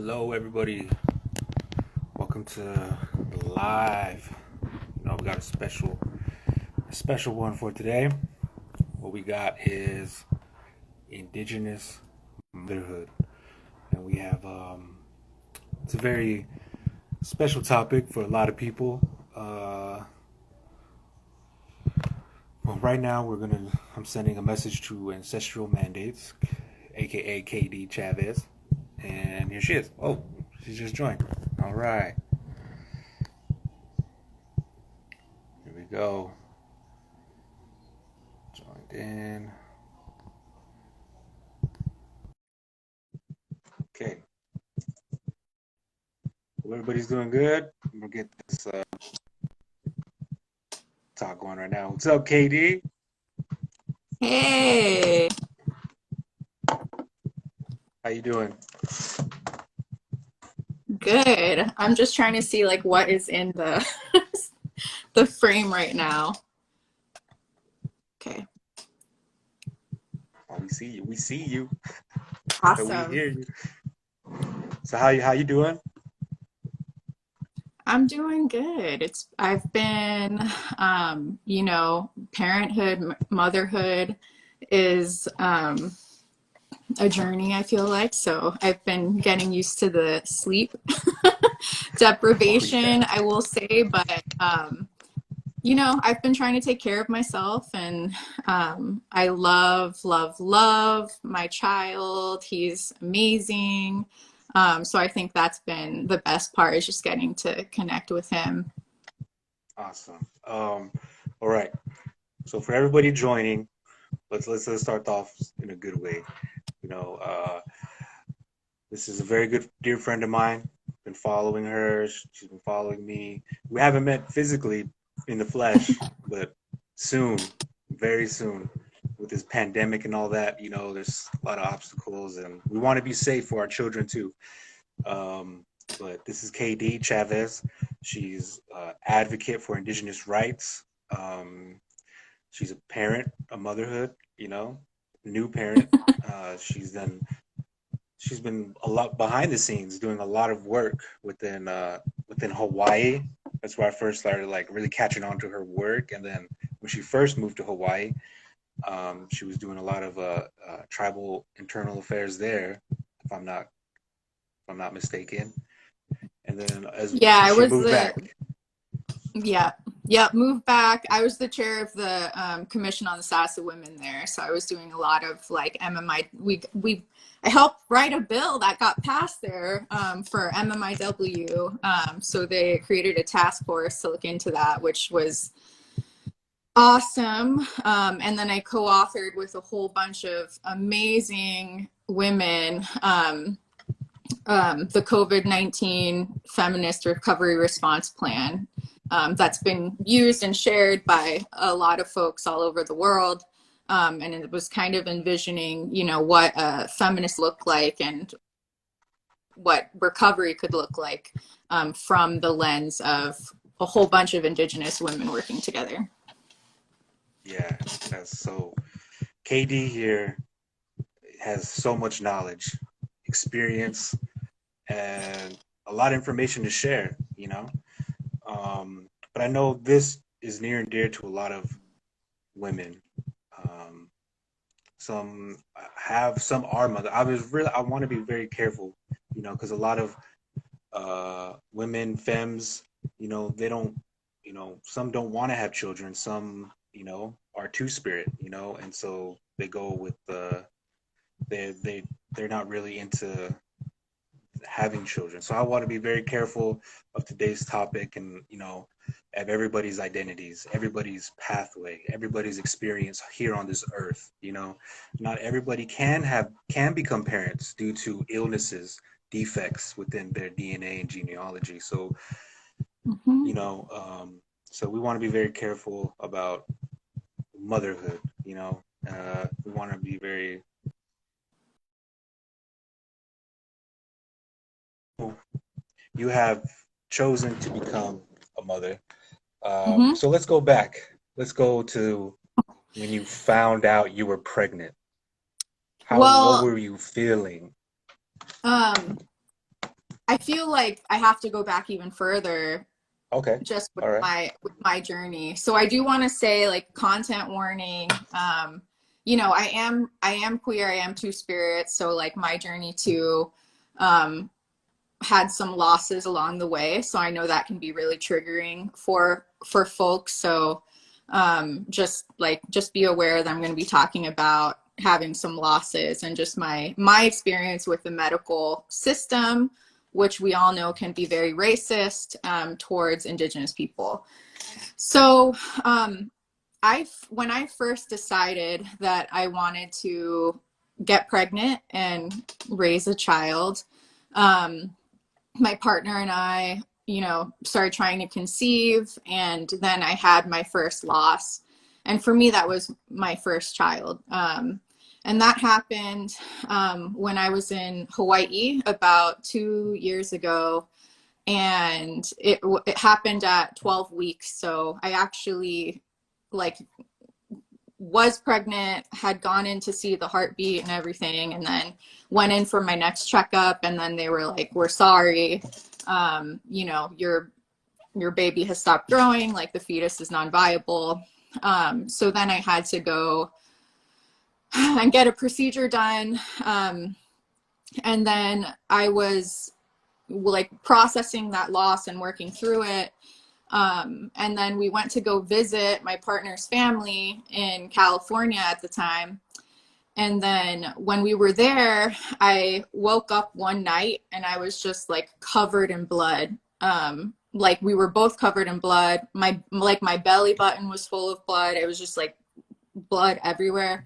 Hello, everybody. Welcome to the live. We got a special one for today. What we got is Indigenous motherhood, and we have it's a very special topic for a lot of people. Well, right now I'm sending a message to Ancestral Mandates, aka KD Chavez, and here she is. Oh, she just joined. All right. Here we go. Joined in. Okay. Well, everybody's doing good. We'll get this talk going right now. What's up, KD? Hey, How you doing? good. I'm just trying to see like what is in the the frame right now. Okay, Oh, we see you. We see you. We awesome. hear you. So how you doing? I'm doing good. I've been parenthood, motherhood is a journey, I feel like. So I've been getting used to the sleep Oh yeah. deprivation, I will say, but I've been trying to take care of myself, and I love, love, love my child. He's amazing. So I think that's been the best part, is just getting to connect with him. Awesome. All right. So for everybody joining, let's start off in a good way. You know, uh, this is a very good dear friend of mine. Been following her. She's been following me. We haven't met physically in the flesh, but soon, very soon, with this pandemic and all that, there's a lot of obstacles, and we want to be safe for our children too. Um, but this is KD Chavez. She's advocate for Indigenous rights. Um, she's a parent, a motherhood, new parent. She's done she's been a lot behind the scenes doing a lot of work within Hawaii. That's where I first started like really catching on to her work. And then when she first moved to Hawaii, she was doing a lot of tribal internal affairs there, if I'm not mistaken. And then as Yeah, I she was moved the back. yeah, yeah, moved back. I was the chair of the commission on the status of women there, so I was doing a lot of like MMI. I helped write a bill that got passed there for MMIW. So they created a task force to look into that, which was awesome. And then I co-authored with a whole bunch of amazing women the COVID-19 Feminist Recovery Response Plan that's been used and shared by a lot of folks all over the world. And it was kind of envisioning, what a feminist looked like and what recovery could look like from the lens of a whole bunch of Indigenous women working together. Yeah, that's so. KD here has so much knowledge, experience, and a lot of information to share. But I know this is near and dear to a lot of women. Um, some have, some are mother. I want to be very careful, because a lot of women, femmes, they don't, some don't want to have children. Some, are two spirit, and so they go with they're not really into having children. So I want to be very careful of today's topic, and of everybody's identities, everybody's pathway, everybody's experience here on this earth. Not everybody can become parents due to illnesses, defects within their DNA and genealogy. So Mm-hmm. you know, um, so we want to be very careful about motherhood. We want to be very. You have chosen to become a mother. Mm-hmm. So let's go back. Let's go to when you found out you were pregnant. What Well, were you feeling? um, feel like I have to go back even further Okay. just All right. with my journey. So I do want to say, like, content warning. You know, I am queer. I am two spirits. So like my journey too had some losses along the way. So I know that can be really triggering for folks. So just be aware that I'm going to be talking about having some losses and just my experience with the medical system, which we all know can be very racist towards Indigenous people. So when I first decided that I wanted to get pregnant and raise a child, um, my partner and I, you know, started trying to conceive, and then I had my first loss. And for me, that was my first child. And that happened when I was in Hawaii about 2 years ago. And it happened at 12 weeks. So I actually like was pregnant, had gone in to see the heartbeat and everything, and then went in for my next checkup. And then they were like, "We're sorry, you know, your baby has stopped growing. Like the fetus is non-viable." So then I had to go and get a procedure done. And then I was like processing that loss and working through it. And then we went to go visit my partner's family in California at the time. And then when we were there, I woke up one night and I was just like covered in blood. Like we were both covered in blood. My belly button was full of blood. It was just like blood everywhere.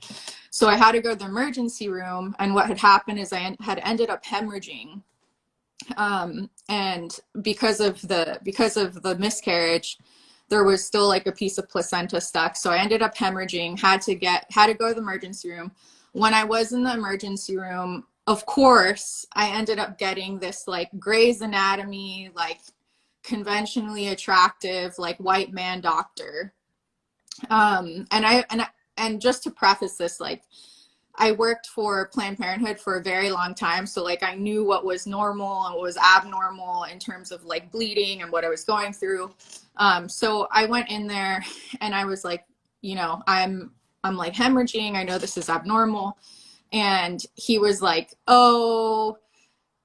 So I had to go to the emergency room. And what had happened is I had ended up hemorrhaging. And because of the miscarriage, there was still like a piece of placenta stuck. So I ended up hemorrhaging, had to go to the emergency room. When I was in the emergency room, of course, I ended up getting this like Grey's Anatomy, like conventionally attractive, like white man doctor. And just to preface this, like I worked for Planned Parenthood for a very long time. So like I knew what was normal and what was abnormal in terms of like bleeding and what I was going through. So I went in there and I was like, you know, I'm like hemorrhaging. I know this is abnormal. And he was like, "Oh,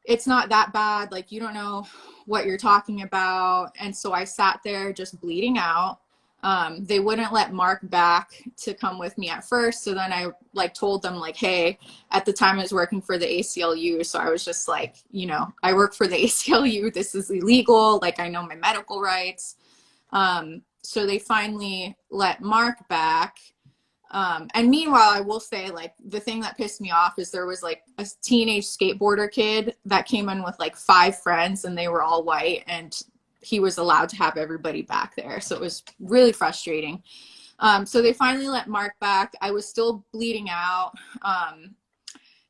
it's not that bad. Like you don't know what you're talking about." And so I sat there just bleeding out. They wouldn't let Mark back to come with me at first. So then I like told them like, "Hey," at the time I was working for the ACLU. So I was just like, you know, I work for the ACLU. This is illegal. Like I know my medical rights. So they finally let Mark back. And meanwhile, I will say like the thing that pissed me off is there was like a teenage skateboarder kid that came in with like 5 friends and they were all white, and he was allowed to have everybody back there. So it was really frustrating. So they finally let Mark back. I was still bleeding out.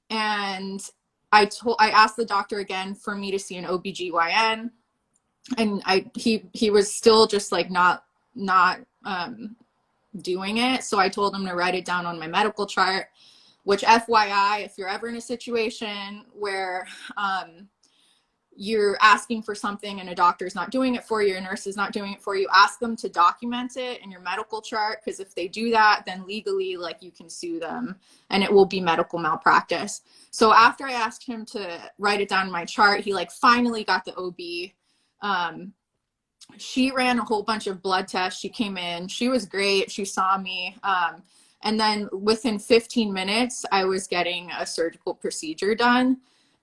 And I asked the doctor again for me to see an OBGYN, and he was still just like not doing it. So I told him to write it down on my medical chart, which FYI, if you're ever in a situation where you're asking for something and a doctor's not doing it for you, a nurse is not doing it for you, ask them to document it in your medical chart, because if they do that, then legally like you can sue them and it will be medical malpractice. So after I asked him to write it down in my chart, he like finally got the OB. She ran a whole bunch of blood tests. She came in, she was great, she saw me, and then within 15 minutes I was getting a surgical procedure done.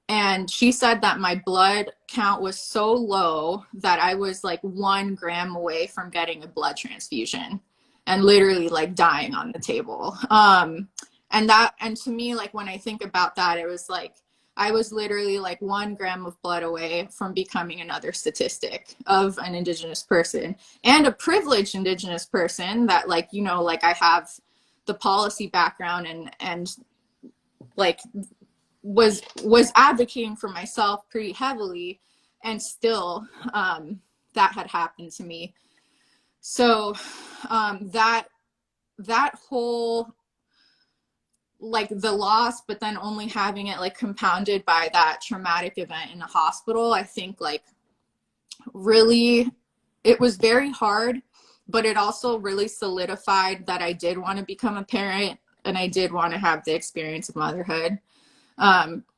And she said that my blood count was so low that I was like 1 gram away from getting a blood transfusion and literally like dying on the table. And to me, like when I think about that, it was like I was literally like 1 gram of blood away from becoming another statistic of an Indigenous person, and a privileged Indigenous person that, like, you know, like I have the policy background and like was advocating for myself pretty heavily, and still that had happened to me. So that whole like the loss, but then only having it like compounded by that traumatic event in the hospital, I think like really it was very hard, but it also really solidified that I did want to become a parent and I did want to have the experience of motherhood.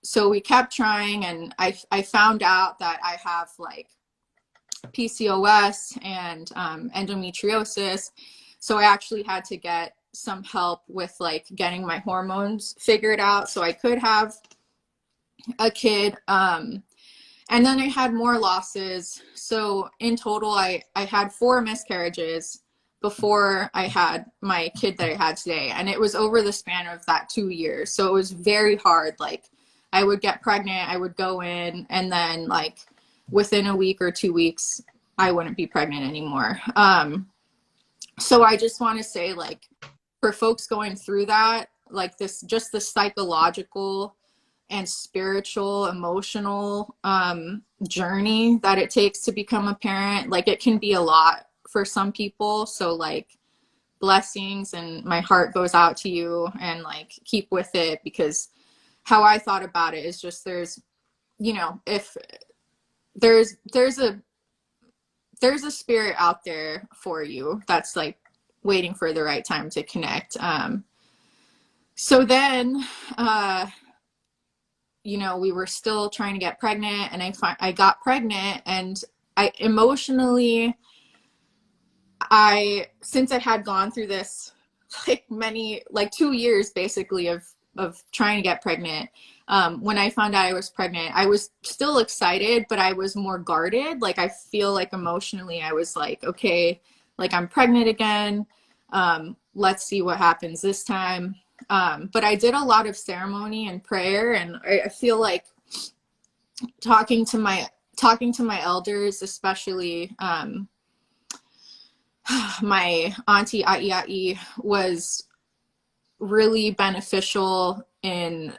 So we kept trying, and I found out that I have like PCOS and endometriosis. So I actually had to get some help with like getting my hormones figured out so I could have a kid. And then I had more losses. So in total, I had 4 miscarriages before I had my kid that I had today. And it was over the span of that 2 years. So it was very hard. Like I would get pregnant, I would go in, and then like within a week or 2 weeks, I wouldn't be pregnant anymore. So I just want to say, like, for folks going through that, like this, just the psychological and spiritual, emotional journey that it takes to become a parent, like it can be a lot for some people. So like blessings, and my heart goes out to you, and like keep with it, because how I thought about it is just there's, you know, if there's a spirit out there for you that's like waiting for the right time to connect. So then, you know, we were still trying to get pregnant, and I got pregnant, and I emotionally, since I had gone through this like 2 years basically of trying to get pregnant, when I found out I was pregnant, I was still excited, but I was more guarded. Like I feel like emotionally I was like, okay, like I'm pregnant again. Let's see what happens this time. But I did a lot of ceremony and prayer, and I feel like talking to my elders, especially my auntie Ai was really beneficial in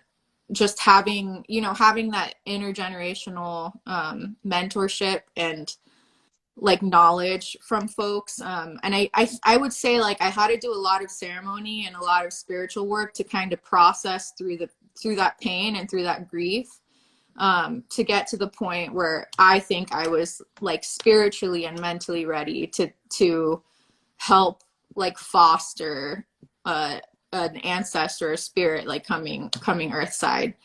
just having that intergenerational mentorship and like knowledge from folks. And I would say like I had to do a lot of ceremony and a lot of spiritual work to kind of process through that pain and through that grief, to get to the point where I think I was like spiritually and mentally ready to help like foster an ancestor, a spirit like coming earthside.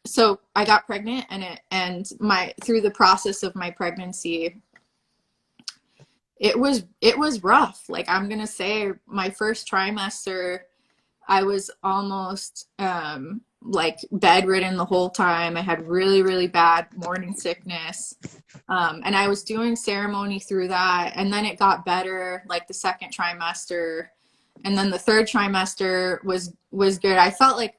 So I got pregnant, and through the process of my pregnancy, it was rough. Like I'm gonna say, my first trimester, I was almost like bedridden the whole time. I had really, really bad morning sickness. And I was doing ceremony through that. And then it got better, like the second trimester. And then the third trimester was good. I felt like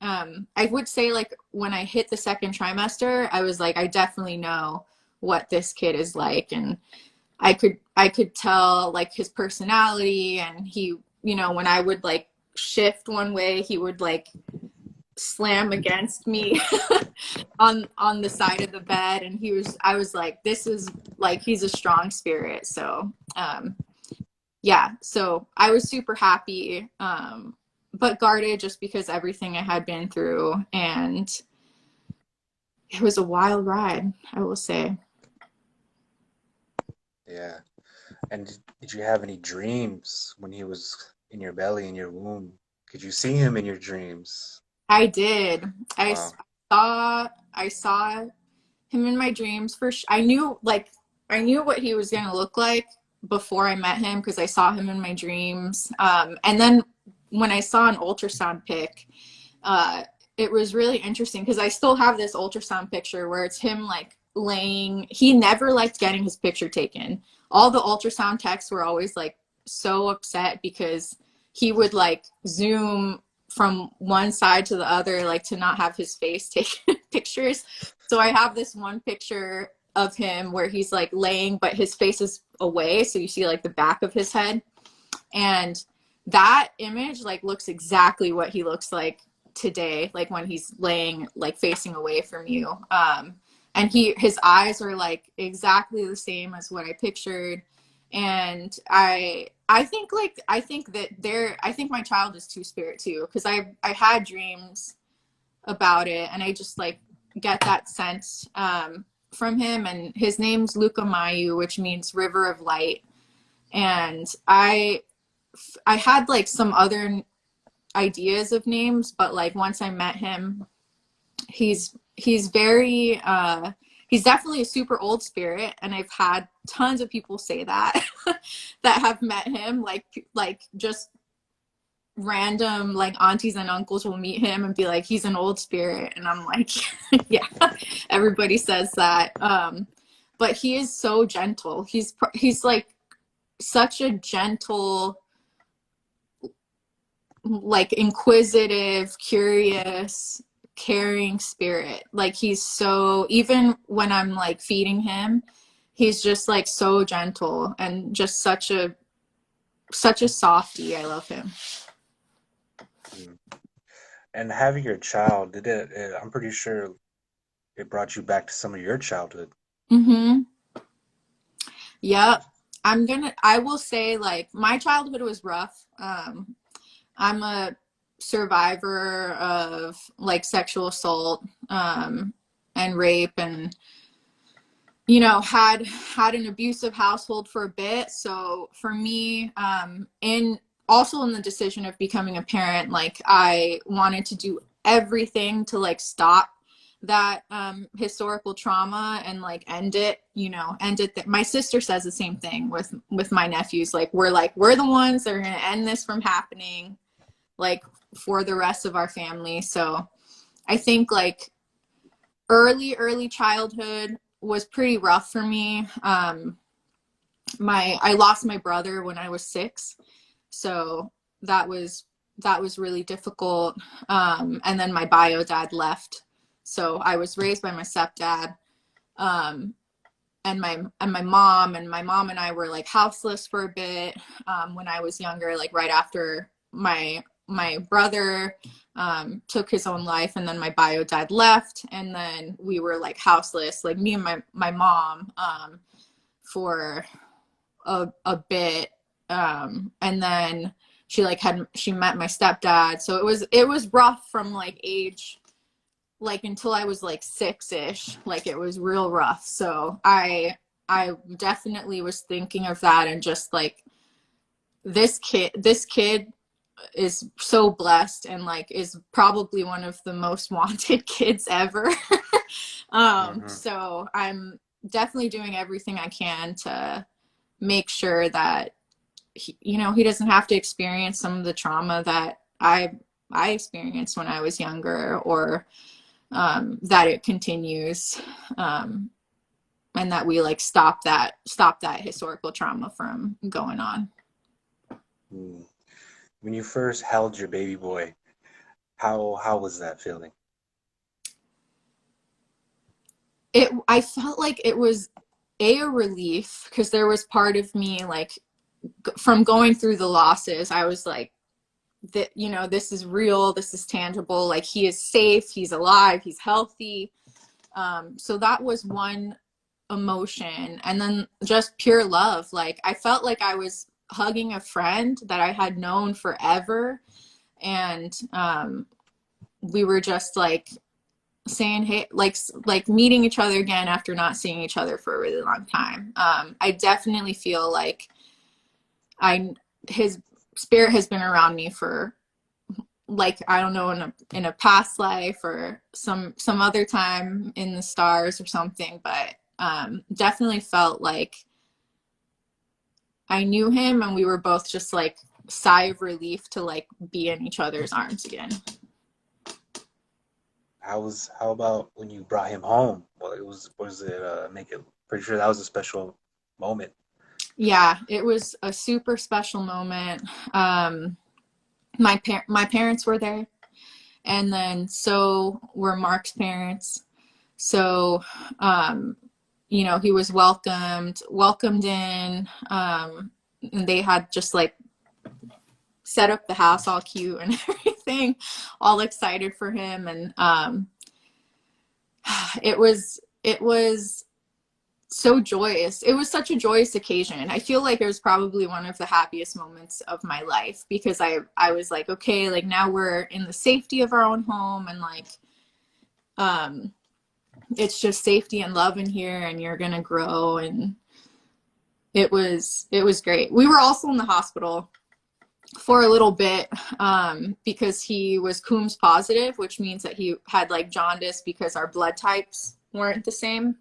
I would say like when I hit the second trimester, I was like, I definitely know what this kid is like. And I could tell like his personality, and he, you know, when I would like shift one way, he would like slam against me on the side of the bed, and I was like, this is like, he's a strong spirit. So yeah, so I was super happy, but guarded just because everything I had been through, and it was a wild ride, I will say. Yeah. And did you have any dreams when he was in your belly, in your womb? Could you see him in your dreams? I did. Wow. I saw him in my dreams I knew what he was going to look like before I met him, because I saw him in my dreams. And then when I saw an ultrasound pic, it was really interesting because I still have this ultrasound picture where it's him like laying. He never liked getting his picture taken. All the ultrasound techs were always like so upset because he would like zoom from one side to the other, like to not have his face taken pictures. So I have this one picture of him where he's like laying, but his face is away. So you see like the back of his head. And that image like looks exactly what he looks like today, like when he's laying like facing away from you. And his eyes are like exactly the same as what I pictured. And I I think my child is two-spirit too, because I had dreams about it, and I just like get that sense from him. And his name's Luca Mayu, which means river of light. And I had like some other ideas of names, but like once I met him, he's very he's definitely a super old spirit, and I've had tons of people say that that have met him, like just random like aunties and uncles will meet him and be like, he's an old spirit, and I'm like yeah, everybody says that. But he is so gentle. He's like such a gentle, like inquisitive, curious, caring spirit. Like he's so, even when I'm like feeding him, he's just like so gentle and just such a softie. I love him. And having your child, I'm pretty sure it brought you back to some of your childhood. Mm-hmm. Yep. I will say like my childhood was rough. I'm a survivor of like sexual assault, and rape, and had an abusive household for a bit. So for me, in also in the decision of becoming a parent, like I wanted to do everything to like stop that historical trauma and like end it. My sister says the same thing with my nephews. We're the ones that are going to end this from happening, like for the rest of our family. So I think like early childhood was pretty rough for me. I lost my brother when I was 6, so that was really difficult. And then my bio dad left, so I was raised by my stepdad. And my mom and I were like houseless for a bit when I was younger, like right after my brother took his own life, and then my bio dad left, and then we were like houseless, like me and my mom, for a bit. And then she met my stepdad, so it was rough from like age, like until I was like 6-ish, like it was real rough. So I definitely was thinking of that, and just like this kid is so blessed, and like is probably one of the most wanted kids ever. Hmm. So I'm definitely doing everything I can to make sure that he doesn't have to experience some of the trauma that I experienced when I was younger, or that it continues, and that we like stop that historical trauma from going on. Mm. When you first held your baby boy, how was that feeling? I felt like it was a relief, because there was part of me like from going through the losses, I was like, that this is real, this is tangible, like he is safe, he's alive, he's healthy. So that was one emotion. And then just pure love, like I felt like I was hugging a friend that I had known forever. And we were just like saying hey, like meeting each other again after not seeing each other for a really long time. I definitely feel like his spirit has been around me for, like, I don't know, in a past life or some other time in the stars or something. But definitely felt like I knew him, and we were both just like sigh of relief to like be in each other's arms again. How about when you brought him home? Well, was it make it pretty sure that was a special moment. Yeah, it was a super special moment. My parents were there, and then so were Mark's parents. So he was welcomed in, and they had just like set up the house all cute and everything, all excited for him. And it was so joyous. It was such a joyous occasion. I feel like it was probably one of the happiest moments of my life, because I was like, okay, like now we're in the safety of our own home, and like um it's just safety and love in here, and you're gonna grow. And it was great. We were also in the hospital for a little bit, because he was Coombs positive, which means that he had like jaundice because our blood types weren't the same.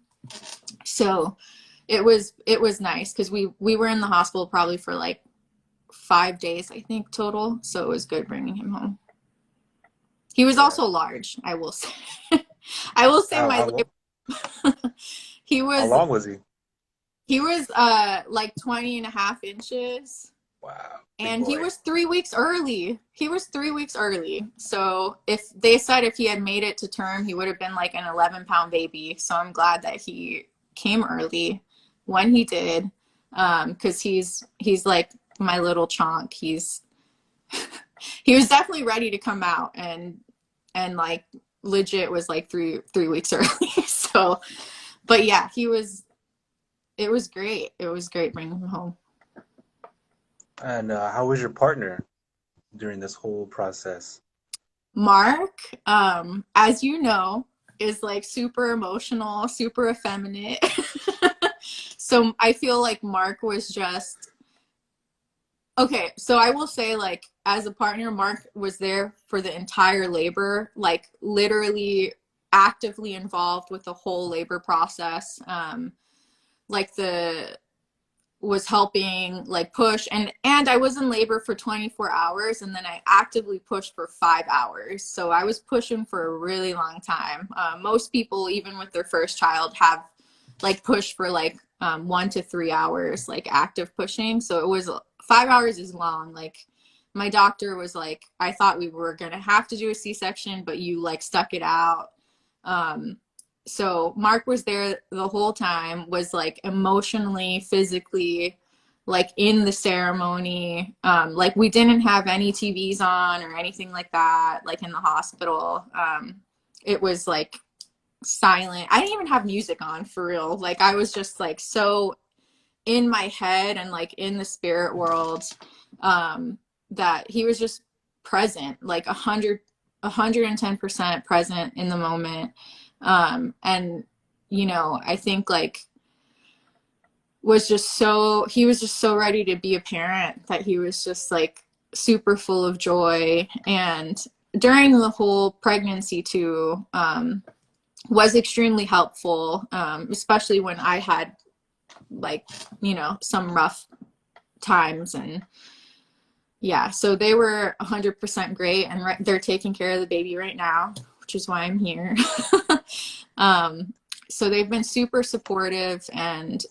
So it was nice, because we were in the hospital probably for like 5 days, I think, total. So it was good bringing him home. He was Yeah. also large, I will say. I will say How my how he how was long was he? he was like 20 and a half inches. Wow, big And he boy. was 3 weeks early. He was 3 weeks early. So if they said if he had made it to term, he would have been like an 11-pound baby. So I'm glad that he came early when he did, because he's like my little chonk. He was definitely ready to come out, and like legit was like three weeks early. So, but yeah, he was. It was great. It was great bringing him home. And how was your partner during this whole process? Mark, as you know, is like super emotional, super effeminate. So I feel like Mark was just okay. So I will say, like, as a partner, Mark was there for the entire labor, like, literally actively involved with the whole labor process. Like the was helping like push, and I was in labor for 24 hours, and then I actively pushed for 5 hours. So I was pushing for a really long time. Most people, even with their first child, have like pushed for like 1 to 3 hours, like active pushing. So it was 5 hours is long. Like my doctor was like, I thought we were gonna have to do a C-section, but you like stuck it out. um, so Mark was there the whole time, was like emotionally, physically, like in the ceremony. Like we didn't have any TVs on or anything like that, like in the hospital. It was like silent. I didn't even have music on, for real. Like I was just like so in my head and like in the spirit world, that he was just present, like 110% present in the moment. And I think like he was just so ready to be a parent, that he was just like super full of joy. And during the whole pregnancy too, was extremely helpful, especially when I had like some rough times. And yeah, so they were 100% great, and they're taking care of the baby right now, which is why I'm here. um, so they've been super supportive, and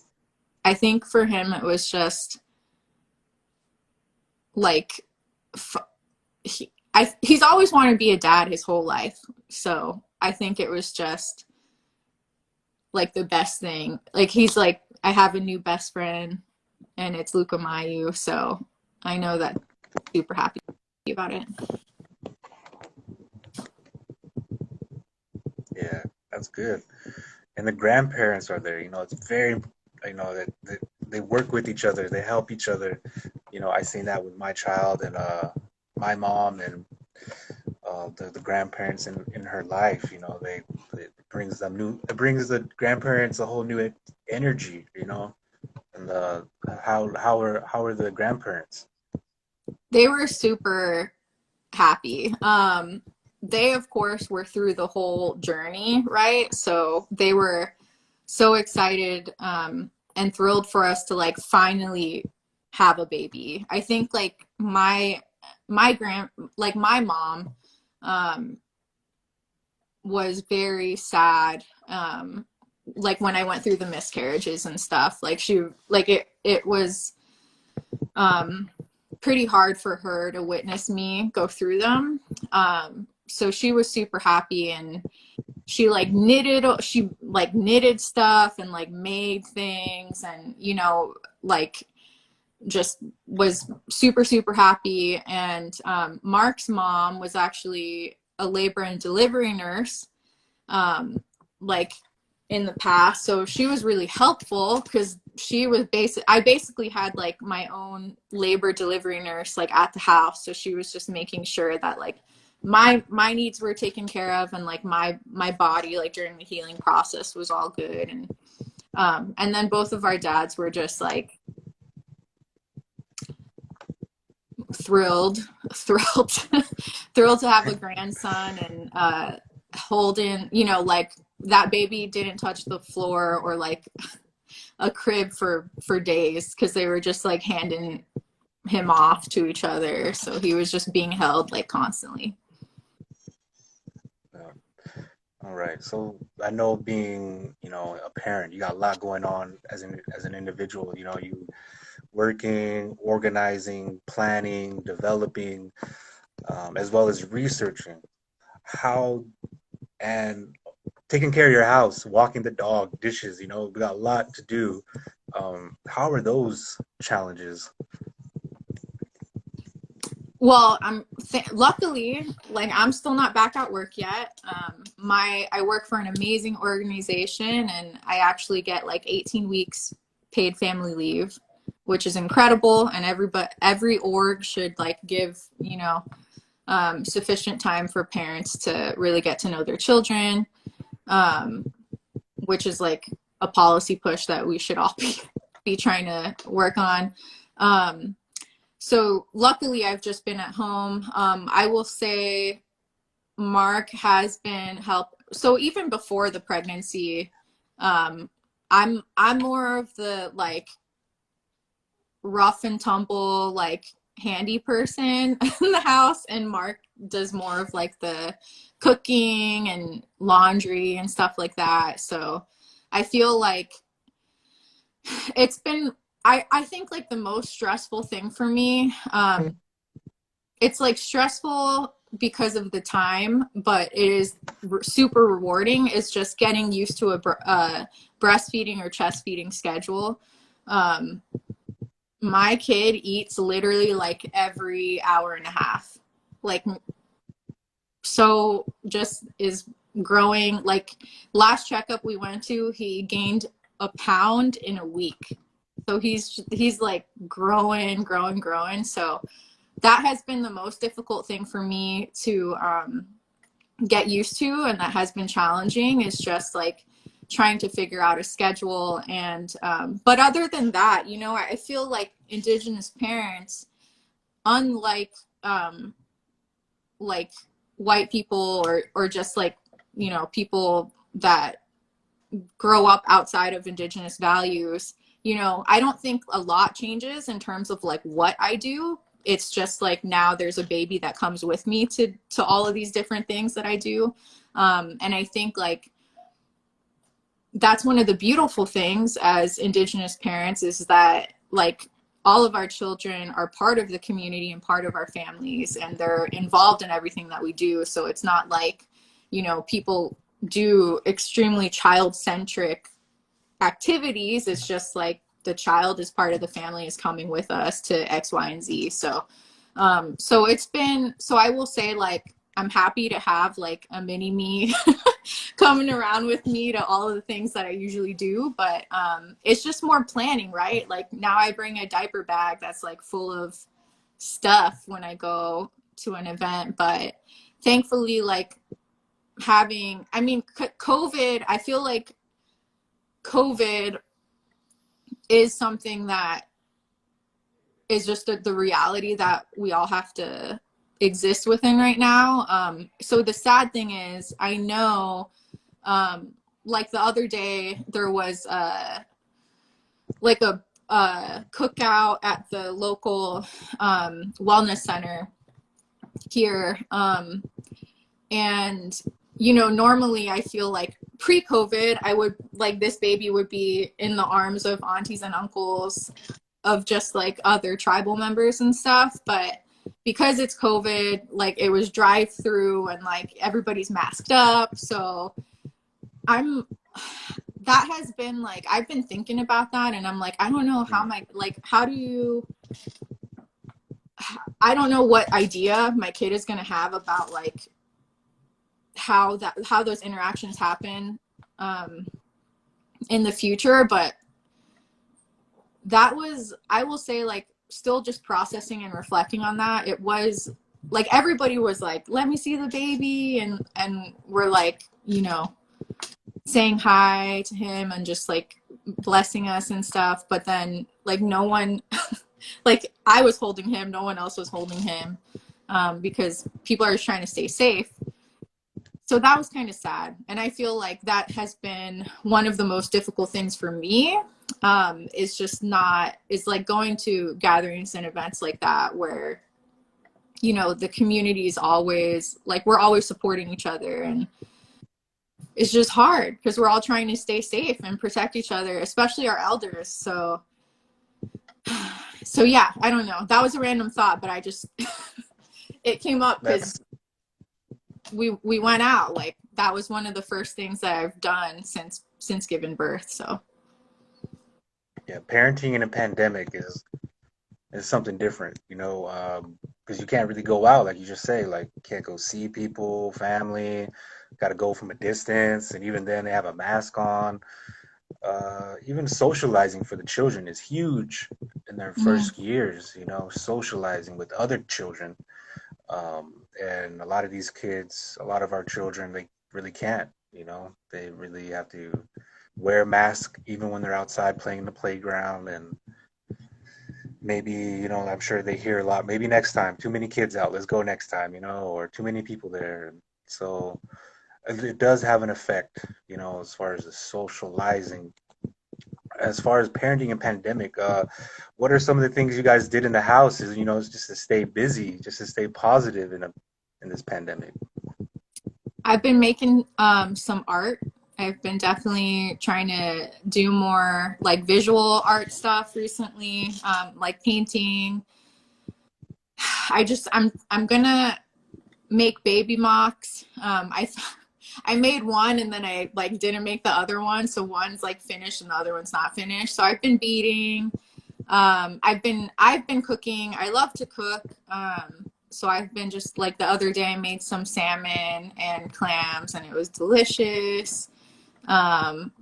I think for him it was just like he's always wanted to be a dad his whole life. So I think it was just like the best thing. Like he's like, I have a new best friend, and it's Luca Mayu. So I know that I'm super happy about it. Yeah, that's good. And the grandparents are there. It's very, that they work with each other. They help each other. I seen that with my child and my mom and the grandparents in her life. It brings the grandparents a whole new energy. And how are the grandparents? They were super happy. They of course were through the whole journey, right? So they were so excited, and thrilled for us to like finally have a baby. I think like my mom, um, was very sad, like when I went through the miscarriages and stuff. Like it was um pretty hard for her to witness me go through them. So she was super happy, and she like knitted stuff and like made things, and like just was super super happy. And Mark's mom was actually a labor and delivery nurse, um like in the past. So she was really helpful because I basically had like my own labor delivery nurse like at the house. So she was just making sure that like my needs were taken care of, and like my body like during the healing process was all good. And then both of our dads were just like thrilled thrilled thrilled to have a grandson. And Holden, you know, like that baby didn't touch the floor or like a crib for days because they were just like handing him off to each other. So he was just being held like constantly. Yeah. All right. So I know being, you know, a parent, you got a lot going on as an individual. You know, you working, organizing, planning, developing, as well as researching. How and taking care of your house, walking the dog, dishes. You know, we got a lot to do. How are those challenges? Well, luckily, like I'm still not back at work yet. I work for an amazing organization, and I actually get like 18 weeks paid family leave, which is incredible. And every org should like give, you know, sufficient time for parents to really get to know their children, um, which is like a policy push that we should all be trying to work on. So luckily, I've just been at home. I will say Mark has been help. So even before the pregnancy, I'm more of the like rough and tumble, like handy person in the house, and Mark does more of like the cooking and laundry and stuff like that. So I feel like it's been I think like the most stressful thing for me, it's like stressful because of the time, but it is super rewarding. It's just getting used to a breastfeeding or chest feeding schedule. Um, my kid eats literally like every hour and a half. Like, so just is growing. Like last checkup we went to, he gained a pound in a week. So he's like growing. So that has been the most difficult thing for me to get used to, and that has been challenging, is just like trying to figure out a schedule. And but other than that, you know, I feel like Indigenous parents, unlike like white people or just like, you know, people that grow up outside of Indigenous values, you know, I don't think a lot changes in terms of like what I do. It's just like now there's a baby that comes with me to all of these different things that I do. And I think like that's one of the beautiful things as Indigenous parents, is that like all of our children are part of the community and part of our families, and they're involved in everything that we do. So it's not like, you know, people do extremely child-centric activities. It's just like the child is part of the family, is coming with us to X, Y, and Z. So so it's been, so I will say like I'm happy to have like a mini me coming around with me to all of the things that I usually do. But it's just more planning, right? Like now I bring a diaper bag that's like full of stuff when I go to an event. But thankfully, like I mean, COVID, I feel like COVID is something that is just the reality that we all have to exist within right now. So the sad thing is, I know, like the other day there was like a cookout at the local wellness center here, and you know, normally I feel like pre-COVID, I would like this baby would be in the arms of aunties and uncles, of just like other tribal members and stuff. But because it's COVID, like it was drive through and like everybody's masked up. So I'm, that has been like, I've been thinking about that, and I'm like, I don't know how how do you, I don't know what idea my kid is going to have about like how those interactions happen. in the future. But that was, I will say, like, still just processing and reflecting on that. It was like everybody was like, let me see the baby, and we're like, you know, saying hi to him and just like blessing us and stuff. But then like no one like I was holding him, no one else was holding him, because people are trying to stay safe. So that was kind of sad. And I feel like that has been one of the most difficult things for me, is just not, is like going to gatherings and events like that where, you know, the community is always like, we're always supporting each other. And it's just hard because we're all trying to stay safe and protect each other, especially our elders. So yeah, I don't know. That was a random thought, but I just, it came up because That's we went out. Like that was one of the first things that I've done since giving birth. So yeah, parenting in a pandemic is something different, you know, because you can't really go out, like you just say, like you can't go see people, family, got to go from a distance, and even then they have a mask on. Even socializing for the children is huge in their mm, first years, you know, socializing with other children. And a lot of these kids, a lot of our children, they really can't, you know, they really have to wear a mask even when they're outside playing in the playground. And maybe, you know, I'm sure they hear a lot, maybe next time, too many kids out, let's go next time, you know, or too many people there. So it does have an effect, you know, as far as the socializing. As far as parenting and pandemic, what are some of the things you guys did in the house? Is, you know, just to stay busy, just to stay positive in this pandemic? I've been making some art. I've been definitely trying to do more like visual art stuff recently, like painting. I'm gonna make baby mocks. I made one and then I like didn't make the other one, so one's like finished and the other one's not finished. So I've been beading. I've been cooking. I love to cook. So I've been just like the other day I made some salmon and clams and it was delicious. Um,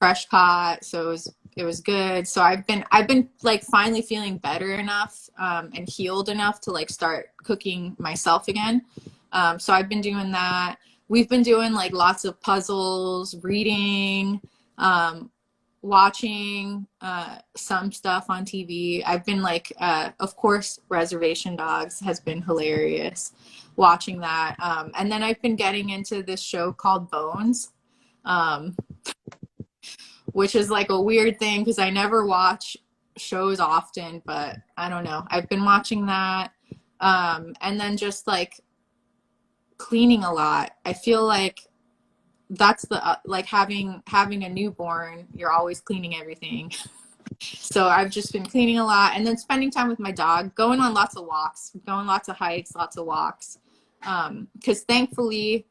Fresh caught, so it was good. So I've been like finally feeling better enough, and healed enough to like start cooking myself again. So I've been doing that. We've been doing like lots of puzzles, reading, um, watching some stuff on TV. I've been like, of course, Reservation Dogs has been hilarious. Watching that, and then I've been getting into this show called Bones. Um, which is like a weird thing because I never watch shows often, but I don't know. I've been watching that. And then just like cleaning a lot. I feel like that's the like having a newborn, you're always cleaning everything. So I've just been cleaning a lot and then spending time with my dog, going on lots of walks, going lots of hikes, lots of walks. Because thankfully,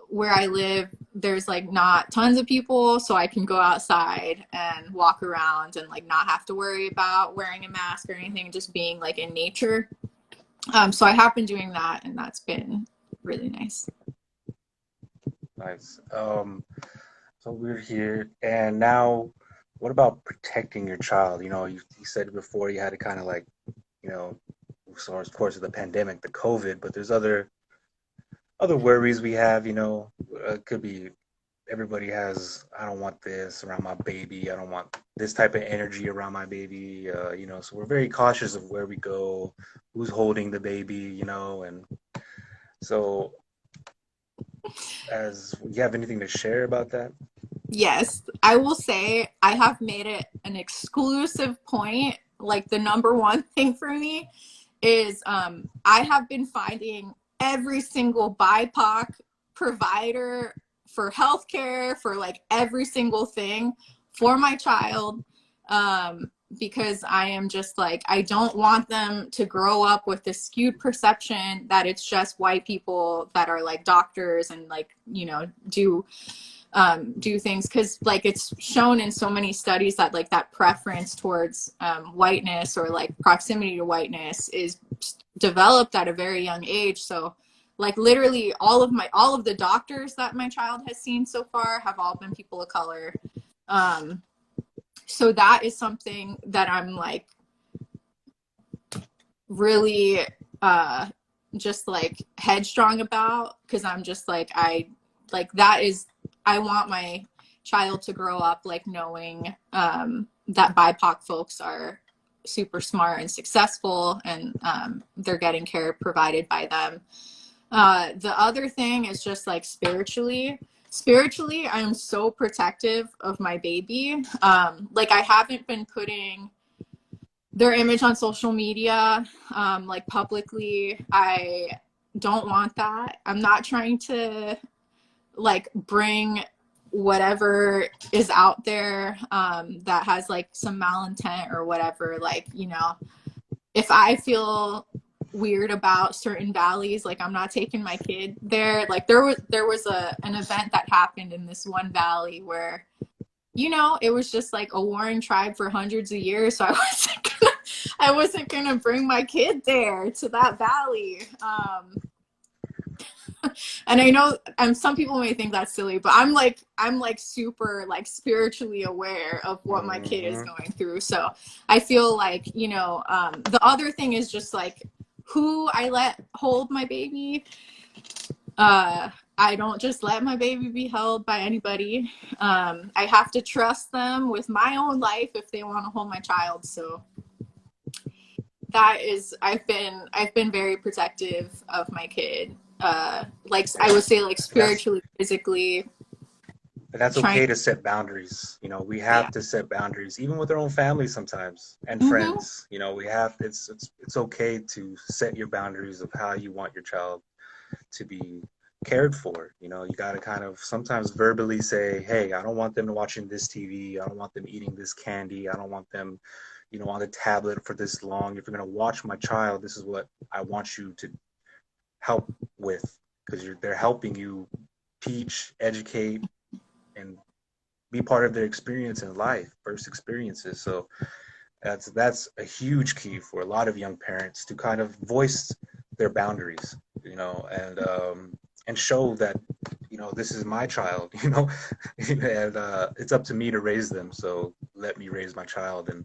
where I live, there's like not tons of people, so I can go outside and walk around and like not have to worry about wearing a mask or anything, just being like in nature. So I have been doing that, and that's been really nice. Nice. So we're here, and now, what about protecting your child? You know, you said before you had to kind of like, you know, so of course of the pandemic, the COVID, but there's other worries we have. You know, could be everybody has. I don't want this around my baby. I don't want this type of energy around my baby. You know, so we're very cautious of where we go, who's holding the baby. You know, and so as you have anything to share about that? Yes, I will say I have made it an exclusive point. Like the number one thing for me is I have been finding every single BIPOC provider for healthcare, for like every single thing for my child, because I am just like, I don't want them to grow up with this skewed perception that it's just white people that are like doctors and like, you know, do things, because like it's shown in so many studies that like that preference towards whiteness or like proximity to whiteness is developed at a very young age. So like literally all of the doctors that my child has seen so far have all been people of color. So that is something that I'm like really just like headstrong about, because I'm just like, I want my child to grow up like knowing that BIPOC folks are super smart and successful, and they're getting care provided by them. The other thing is just like spiritually I'm so protective of my baby. Like I haven't been putting their image on social media, like publicly. I don't want that. I'm not trying to like bring whatever is out there that has like some malintent or whatever. Like, you know, if I feel weird about certain valleys, like I'm not taking my kid there. Like there was an event that happened in this one valley where, you know, it was just like a warring tribe for hundreds of years. So I wasn't gonna bring my kid there to that valley. And I know some people may think that's silly, but I'm like super like spiritually aware of what my kid is Mm-hmm. going through. So I feel like, you know, the other thing is just like who I let hold my baby. I don't just let my baby be held by anybody. I have to trust them with my own life if they want to hold my child. So that is, I've been very protective of my kid. Like I would say, like And that's spiritually, physically, and that's trying. okay to set boundaries. You know, we Yeah. have to set boundaries, even with our own family sometimes and Mm-hmm. friends. You know, we have it's okay to set your boundaries of how you want your child to be cared for. You know, you got to kind of sometimes verbally say, hey, I don't want them watching this TV. I don't want them eating this candy. I don't want them, you know, on the tablet for this long. If you're going to watch my child, this is what I want you to help with, because they're helping you teach, educate, and be part of their experience in life, first experiences. So that's a huge key for a lot of young parents to kind of voice their boundaries, you know, and show that, you know, this is my child, you know, and it's up to me to raise them. So let me raise my child. And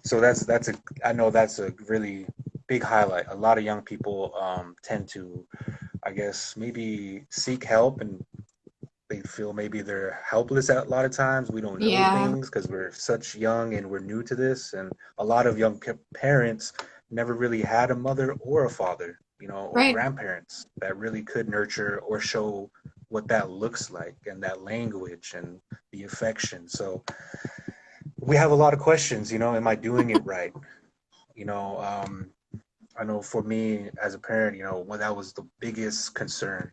so that's a I know that's a really big highlight. A lot of young people tend to, I guess, maybe seek help, and they feel maybe they're helpless at a lot of times. We don't know Yeah. things because we're such young and we're new to this. And a lot of young parents never really had a mother or a father, you know, or Right. grandparents that really could nurture or show what that looks like, and that language and the affection. So we have a lot of questions, you know, am I doing it right? You know, I know for me as a parent, you know, that was the biggest concern.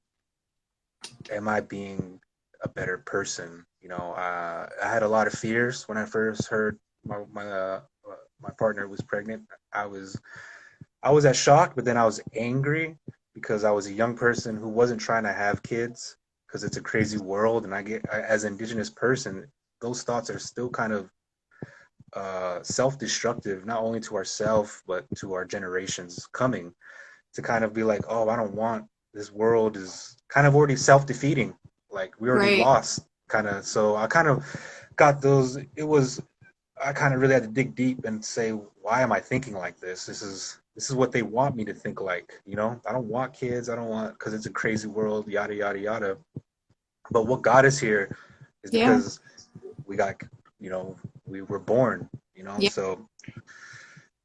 Am I being a better person? You know, I had a lot of fears when I first heard my partner was pregnant. I was I was at shocked, but then I was angry because I was a young person who wasn't trying to have kids because it's a crazy world, and as an indigenous person, those thoughts are still kind of self-destructive, not only to ourselves but to our generations coming. To kind of be like, oh, I don't want, this world is kind of already self-defeating. Like we already Right. lost, kind of. So I kind of got those. I kind of really had to dig deep and say, why am I thinking like this? This is what they want me to think like. You know, I don't want kids. I don't want, because it's a crazy world. Yada yada yada. But what got us here is Yeah. because we got, you know, we were born. You know, Yeah. so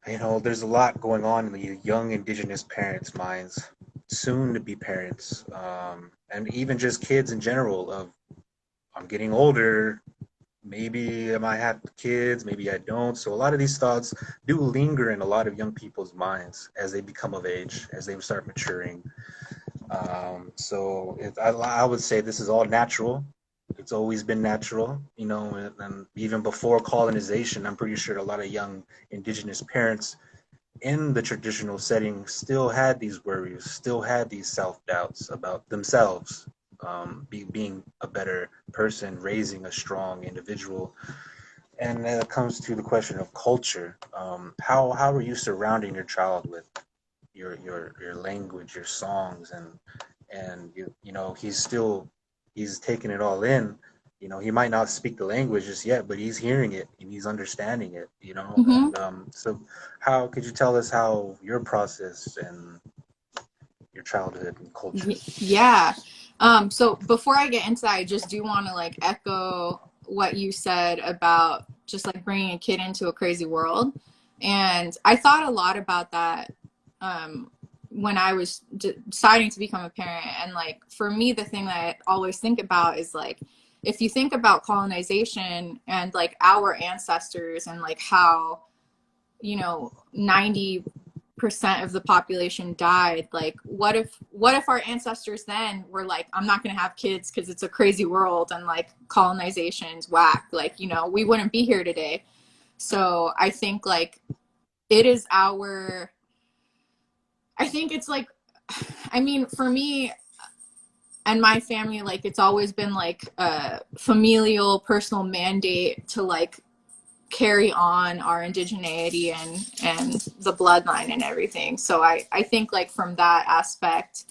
you know, there's a lot going on in the young indigenous parents' minds, soon to be parents, and even just kids in general. Of I'm getting older, maybe I might have kids, maybe I don't. So a lot of these thoughts do linger in a lot of young people's minds as they become of age, as they start maturing. I would say this is all natural. It's always been natural, you know, and even before colonization, I'm pretty sure a lot of young indigenous parents in the traditional setting still had these worries, still had these self doubts about themselves, being a better person, raising a strong individual. And then it comes to the question of culture. How are you surrounding your child with your language, your songs, and you know he's taking it all in, You know, he might not speak the language just yet, but he's hearing it and he's understanding it, you know. Hmm. And so how could you tell us how your process and your childhood and culture? Yeah. So before I get into that, I just do want to like echo what you said about just like bringing a kid into a crazy world. And I thought a lot about that when I was deciding to become a parent. And like for me, the thing that I always think about is like, if you think about colonization and like our ancestors and like how, 90% of the population died, like what if our ancestors then were like, I'm not going to have kids because it's a crazy world and like colonization's whack, like we wouldn't be here today. So I think like it is our I think it's like, I mean, for me and my family, like it's always been like a familial personal mandate to like carry on our indigeneity and the bloodline and everything. So I think like from that aspect,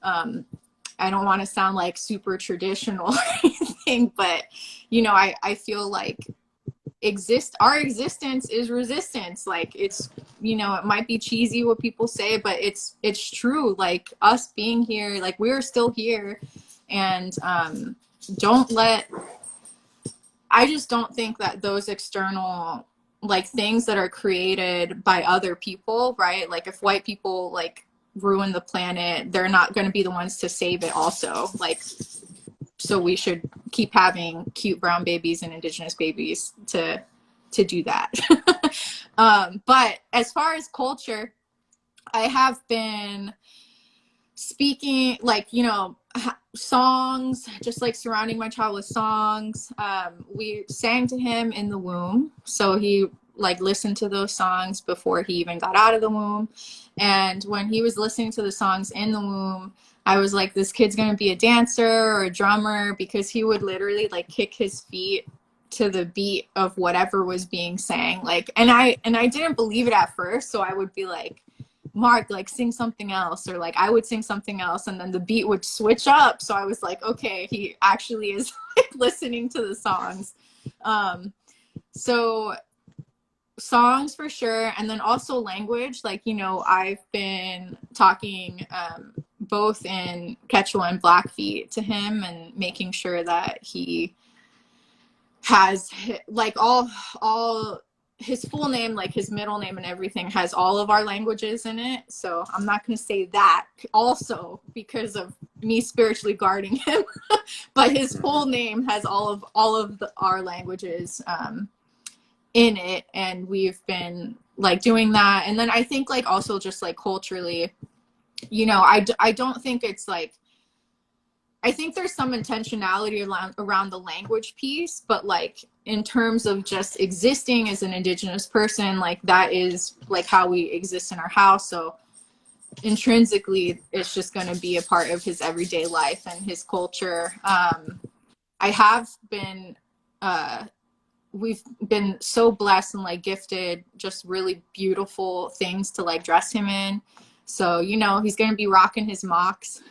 I don't want to sound like super traditional or anything, but I feel like our existence is resistance. Like it's it might be cheesy what people say, but it's true. Like us being here, like we're still here, and don't let I just don't think that those external like things that are created by other people, right? Like if white people like ruin the planet, they're not going to be the ones to save it also. Like so we should keep having cute brown babies and indigenous babies to do that. But as far as culture, I have been speaking like songs, just like surrounding my child with songs. We sang to him in the womb, so he like listened to those songs before he even got out of the womb. And when he was listening to the songs in the womb, I was like, this kid's gonna be a dancer or a drummer, because he would literally like kick his feet to the beat of whatever was being sang. Like, and I didn't believe it at first, so I would be like, Mark, like sing something else, or like I would sing something else and then the beat would switch up. So I was like, okay, he actually is like listening to the songs. So songs for sure. And then also language, like, I've been talking both in Quechua and Blackfeet to him and making sure that he has like all his full name, like his middle name and everything, has all of our languages in it. So I'm not going to say that also because of me spiritually guarding him, but his full name has all of our languages in it. And we've been like doing that. And then I think like also just like culturally, I don't think it's like, I think there's some intentionality around the language piece, but like in terms of just existing as an indigenous person, like that is like how we exist in our house. So intrinsically, it's just going to be a part of his everyday life and his culture. I have been, we've been so blessed and like gifted just really beautiful things to like dress him in. So, he's going to be rocking his mocks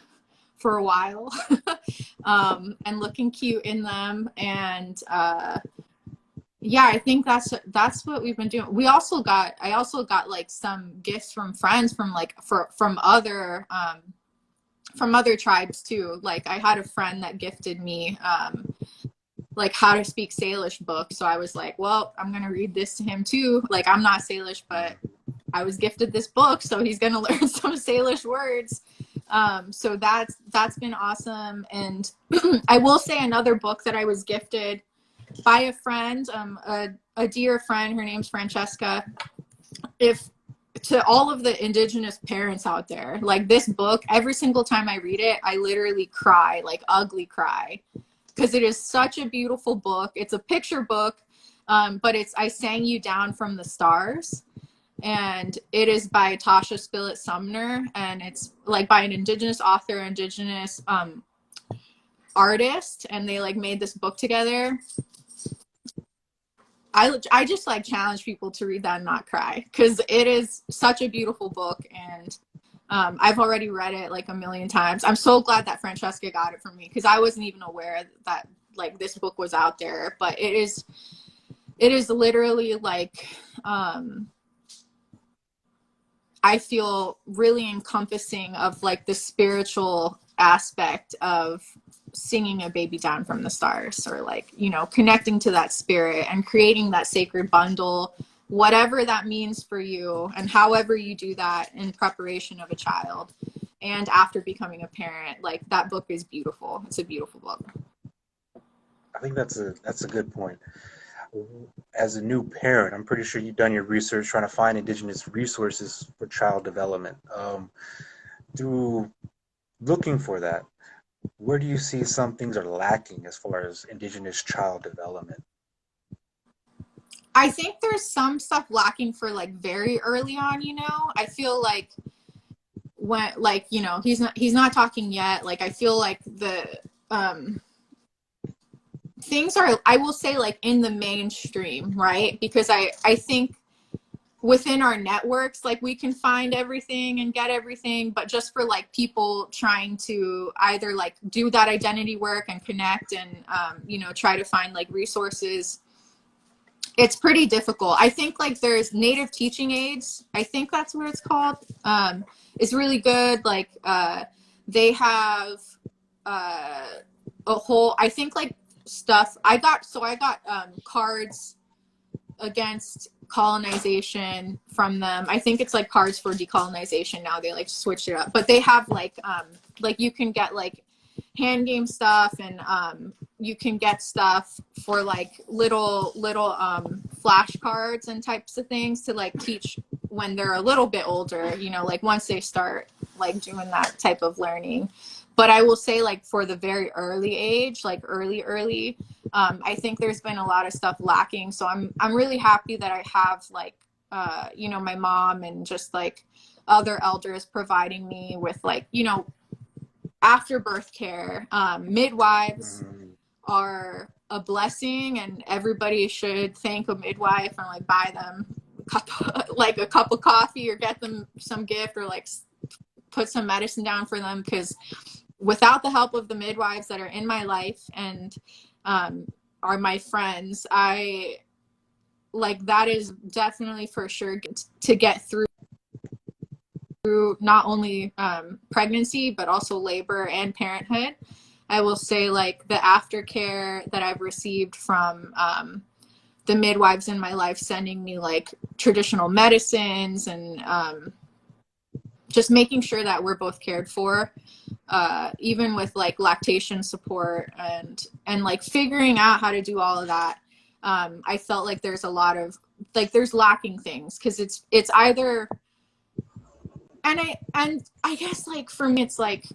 for a while and looking cute in them. And yeah, I think that's what we've been doing. I also got like some gifts from friends from like from other tribes too. Like I had a friend that gifted me like how to speak Salish book. So I was like, well, I'm going to read this to him too. Like I'm not Salish, but I was gifted this book, so he's going to learn some Salish words. So that's been awesome. And I will say another book that I was gifted by a friend, a dear friend, her name's Francesca. If to all of the indigenous parents out there, like this book, every single time I read it, I literally cry, like ugly cry, because it is such a beautiful book. It's a picture book, but it's I Sang You Down from the Stars. And it is by Tasha Spillett Sumner, and it's like by an indigenous author, indigenous artist, and they like made this book together. I just like challenge people to read that and not cry, because it is such a beautiful book. And I've already read it like a million times. I'm so glad that Francesca got it for me, because I wasn't even aware that like this book was out there, but it is literally like, I feel really encompassing of like the spiritual aspect of singing a baby down from the stars, or like, you know, connecting to that spirit and creating that sacred bundle, whatever that means for you, and however you do that in preparation of a child and after becoming a parent. Like, that book is beautiful. It's a beautiful book. I think that's a good point. As a new parent, I'm pretty sure you've done your research trying to find Indigenous resources for child development. Through looking for that, where do you see some things are lacking as far as Indigenous child development? I think there's some stuff lacking for like very early on, you know. I feel like when, like, you know, he's not talking yet. Like, I feel like the things are, I will say, like in the mainstream, right? Because I think within our networks, like, we can find everything and get everything, but just for like people trying to either like do that identity work and connect and you know, try to find like resources, it's pretty difficult. I think like there's Native Teaching Aids, I think that's what it's called. It's really good. Like, they have a whole, I think, like, stuff I got cards against colonization from them. I think it's like cards for decolonization now. They like switched it up, but they have like you can get like hand game stuff, and you can get stuff for like little flashcards and types of things to like teach when they're a little bit older, you know, like once they start like doing that type of learning. But I will say, like, for the very early age, like early, I think there's been a lot of stuff lacking. So I'm really happy that I have like, you know, my mom and just like other elders providing me with like, you know, after birth care. Midwives are a blessing, and everybody should thank a midwife and like buy them a cup of coffee, or get them some gift, or like put some medicine down for them, because without the help of the midwives that are in my life and are my friends, I like, that is definitely for sure to get through not only pregnancy, but also labor and parenthood. I will say, like, the aftercare that I've received from the midwives in my life, sending me like traditional medicines and just making sure that we're both cared for, even with like lactation support and like figuring out how to do all of that. I felt like there's a lot of like, there's lacking things, because it's either, and I guess, like, for me, it's like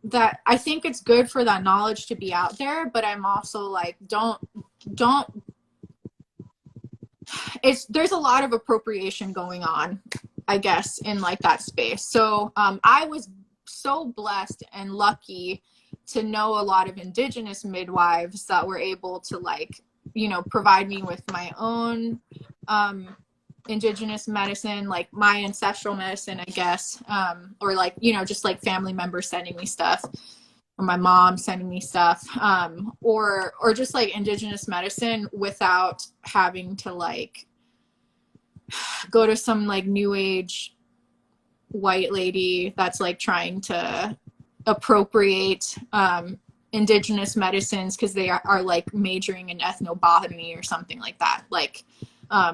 that I think it's good for that knowledge to be out there, but I'm also like, don't there's a lot of appropriation going on, I guess, in like that space. So I was so blessed and lucky to know a lot of Indigenous midwives that were able to, like, you know, provide me with my own Indigenous medicine, like my ancestral medicine, I guess, or like, you know, just like family members sending me stuff, or my mom sending me stuff, or just like Indigenous medicine without having to like go to some like new age white lady that's like trying to appropriate Indigenous medicines because they are like majoring in ethnobotany or something like that. Like,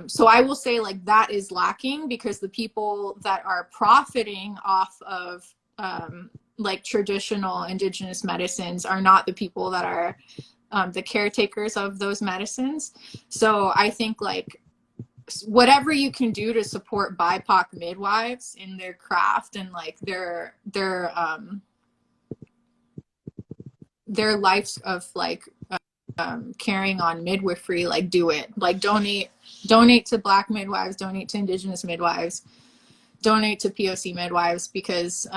so I will say, like, that is lacking, because the people that are profiting off of like traditional Indigenous medicines are not the people that are the caretakers of those medicines. So I think, like, whatever you can do to support BIPOC midwives in their craft and like their lives of like carrying on midwifery, like, do it. Like, donate to Black midwives, donate to Indigenous midwives, donate to POC midwives, because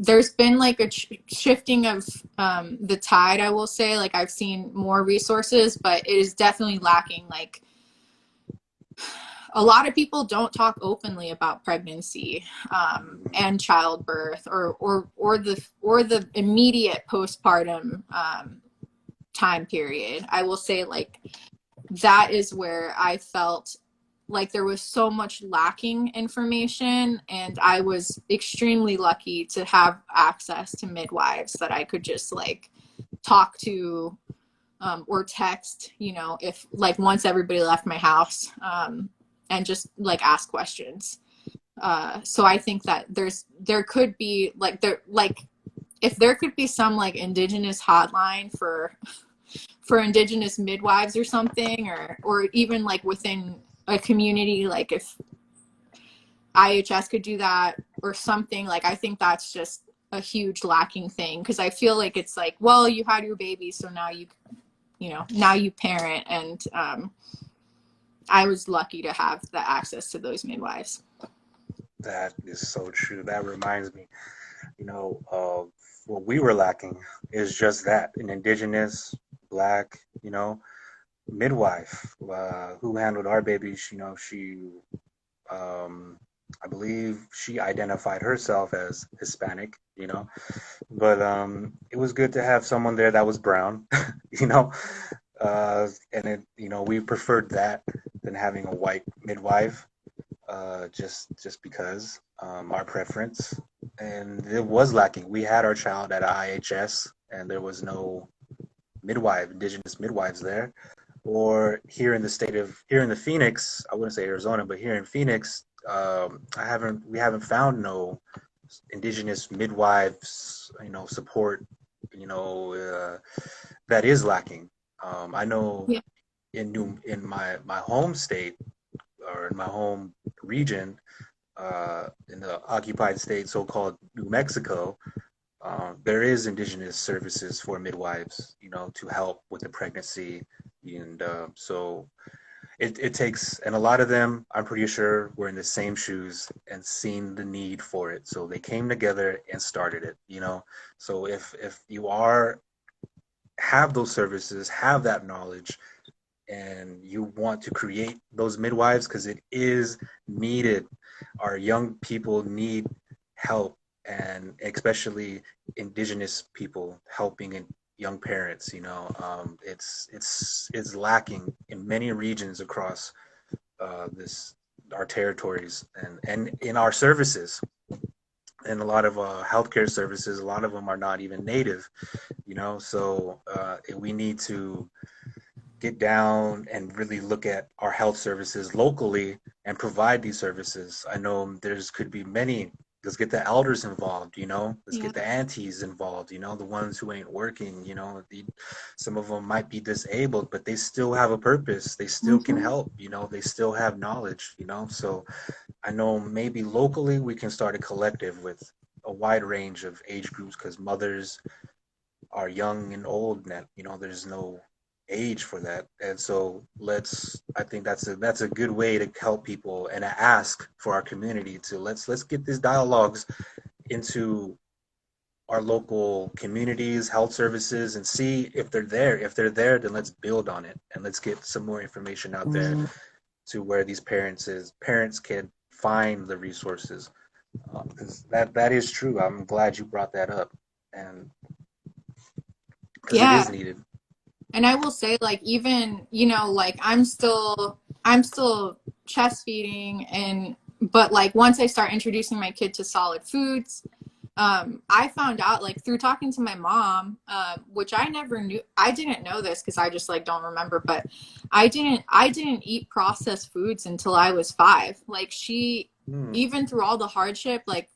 there's been like a shifting of the tide, I will say. Like, I've seen more resources, but it is definitely lacking. Like, a lot of people don't talk openly about pregnancy and childbirth, or the immediate postpartum time period. I will say like that is where I felt like there was so much lacking information, and I was extremely lucky to have access to midwives that I could just like talk to, or text, you know, if like once everybody left my house, and just like ask questions. So I think that there could be like if there could be some like indigenous hotline for indigenous midwives or something, or even like within a community, like if IHS could do that or something, like I think that's just a huge lacking thing, because I feel like it's like, well, you had your baby, so now you know, now you parent, and I was lucky to have the access to those midwives. That is so true. That reminds me, what we were lacking is just that, an indigenous, black, midwife who handled our babies. Um, I believe she identified herself as Hispanic, but it was good to have someone there that was brown, you know, and we preferred that than having a white midwife, just because our preference, and it was lacking. We had our child at IHS, and there was no indigenous midwives there. Or here in the Phoenix, I wouldn't say Arizona, but here in Phoenix, we haven't found no indigenous midwives, support, that is lacking. I know Yeah. in my home state, or in my home region, in the occupied state, so-called New Mexico, there is indigenous services for midwives, to help with the pregnancy, and so it takes, and a lot of them, I'm pretty sure, were in the same shoes and seen the need for it, so they came together and started it. So if you have those services, have that knowledge, and you want to create those midwives, because it is needed. Our young people need help, and especially indigenous people helping in young parents. It's lacking in many regions across this our territories, and in our services. And a lot of healthcare services, a lot of them are not even native. So we need to get down and really look at our health services locally and provide these services. I know there's could be many. Let's get the elders involved, Let's Yeah. get the aunties involved, the ones who ain't working, some of them might be disabled, but they still have a purpose. They still can Mm-hmm. help, they still have knowledge, So I know maybe locally we can start a collective with a wide range of age groups, because mothers are young and old, and there's no age for that. And so I think that's a good way to help people, and to ask for our community to let's get these dialogues into our local communities, health services, and see if they're there. If they're there, then let's build on it, and let's get some more information out there to where these parents can find the resources, because that is true. I'm glad you brought that up, and because it is Yeah. needed. And I will say, like, even, you know, like I'm still chest feeding, and but like once I start introducing my kid to solid foods, I found out like through talking to my mom, which I never knew. I didn't know this because I just like don't remember, but I didn't eat processed foods until I was 5. Like she, Hmm. even through all the hardship, like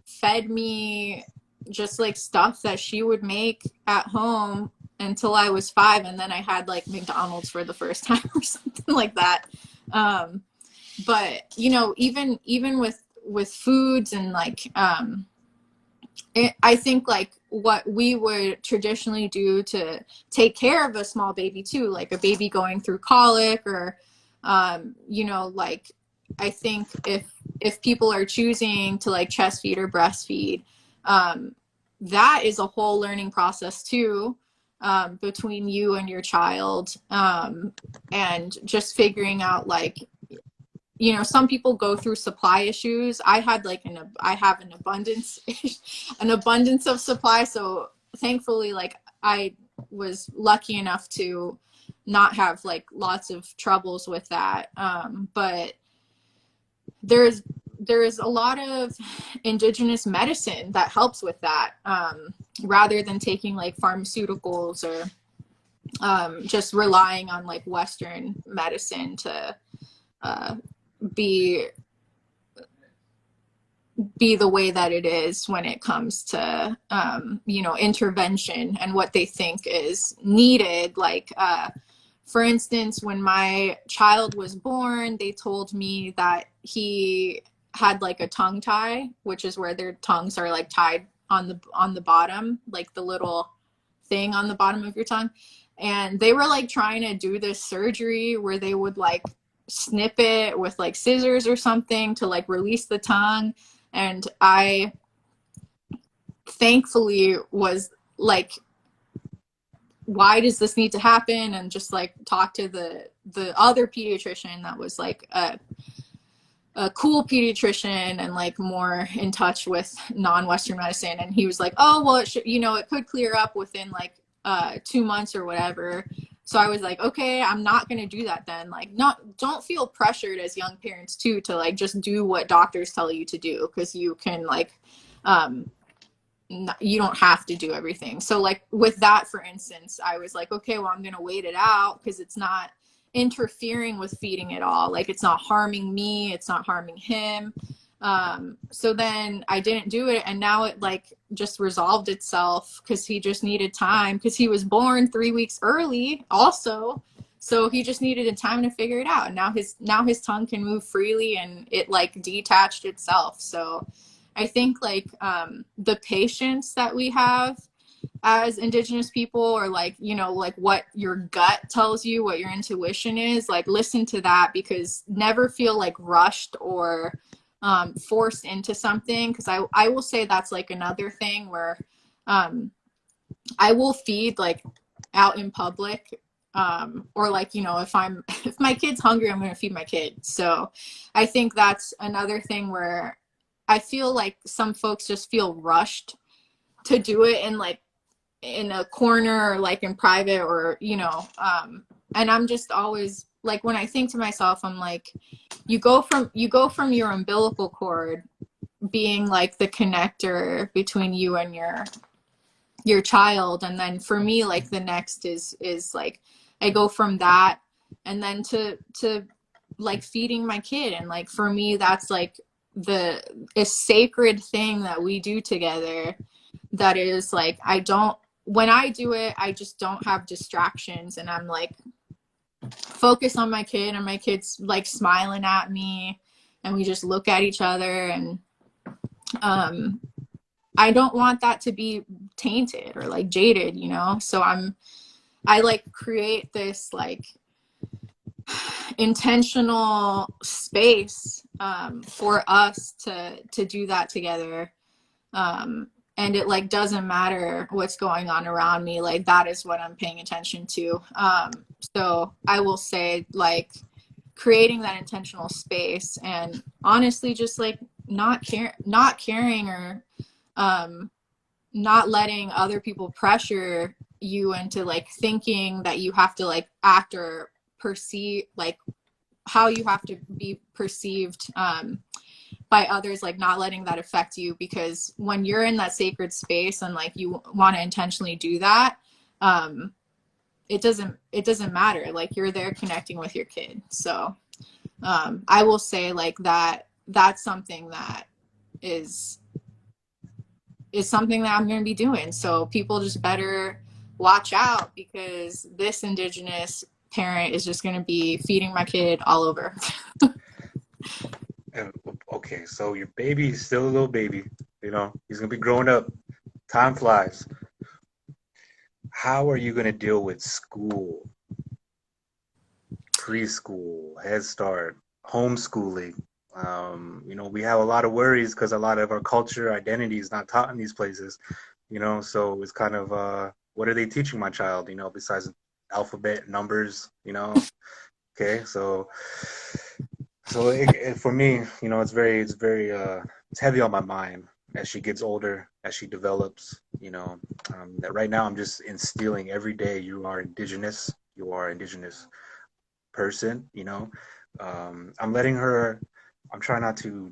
fed me just like stuff that she would make at home until I was 5, and then I had like McDonald's for the first time or something like that. Um, but you know, even with foods and like I think like what we would traditionally do to take care of a small baby too, like a baby going through colic, or you know, like I think if people are choosing to like chest feed or breastfeed, um, that is a whole learning process too, between you and your child, and just figuring out like, you know, some people go through supply issues. I have an abundance an abundance of supply, so thankfully like was lucky enough to not have like lots of troubles with that. But there's a lot of indigenous medicine that helps with that, rather than taking like pharmaceuticals or just relying on like Western medicine to be the way that it is when it comes to intervention and what they think is needed. Like for instance, when my child was born, they told me that he had like a tongue tie, which is where their tongues are like tied on the bottom, like the little thing on the bottom of your tongue. And they were like trying to do this surgery where they would like snip it with like scissors or something to like release the tongue. And I thankfully was like, why does this need to happen? And just like talk to the other pediatrician that was like a cool pediatrician and like more in touch with non-Western medicine. And he was like, oh, well, it could clear up within like 2 months or whatever. So I was like, okay, I'm not going to do that then. Like, don't feel pressured as young parents too, to like just do what doctors tell you to do. Cause you can like, you don't have to do everything. So like with that, for instance, I was like, okay, well, I'm going to wait it out because it's not interfering with feeding at all. Like it's not harming me. It's not harming him. So then I didn't do it. And now it like just resolved itself because he just needed time, because he was born 3 weeks early also. So he just needed a time to figure it out. And now his tongue can move freely and it like detached itself. So I think like the patience that we have as Indigenous people, or like, like what your gut tells you, what your intuition is, like listen to that, because never feel like rushed or forced into something. Because I will say that's like another thing where I will feed like out in public, or like, if my kid's hungry, I'm going to feed my kid. So I think that's another thing where I feel like some folks just feel rushed to do it in like in a corner or like in private, or and I'm just always like, when I think to myself, I'm like, you go from your umbilical cord being like the connector between you and your child, and then for me, like the next is like I go from that and then to like feeding my kid. And like for me, that's like a sacred thing that we do together, that is like, when I do it, I just don't have distractions, and I'm like focused on my kid, and my kid's like smiling at me, and we just look at each other. And I don't want that to be tainted or like jaded, so I like create this like intentional space for us to do that together. And it like doesn't matter what's going on around me, like that is what I'm paying attention to. So I will say like creating that intentional space, and honestly just like not caring or not letting other people pressure you into like thinking that you have to like act or perceive, like how you have to be perceived by others, like not letting that affect you. Because when you're in that sacred space and like you want to intentionally do that, it doesn't matter, like you're there connecting with your kid. So I will say like that's something that is something that I'm going to be doing. So people just better watch out, because this Indigenous parent is just going to be feeding my kid all over. Okay, so your baby is still a little baby, he's gonna be growing up. Time flies. How are you gonna deal with school, preschool, Head Start, homeschooling? We have a lot of worries because a lot of our culture identity is not taught in these places, so it's kind of, what are they teaching my child, besides alphabet, numbers, okay, so for me, it's heavy on my mind as she gets older. as she develops. That right now I'm just instilling every day, you are Indigenous person. I'm letting her, I'm trying not to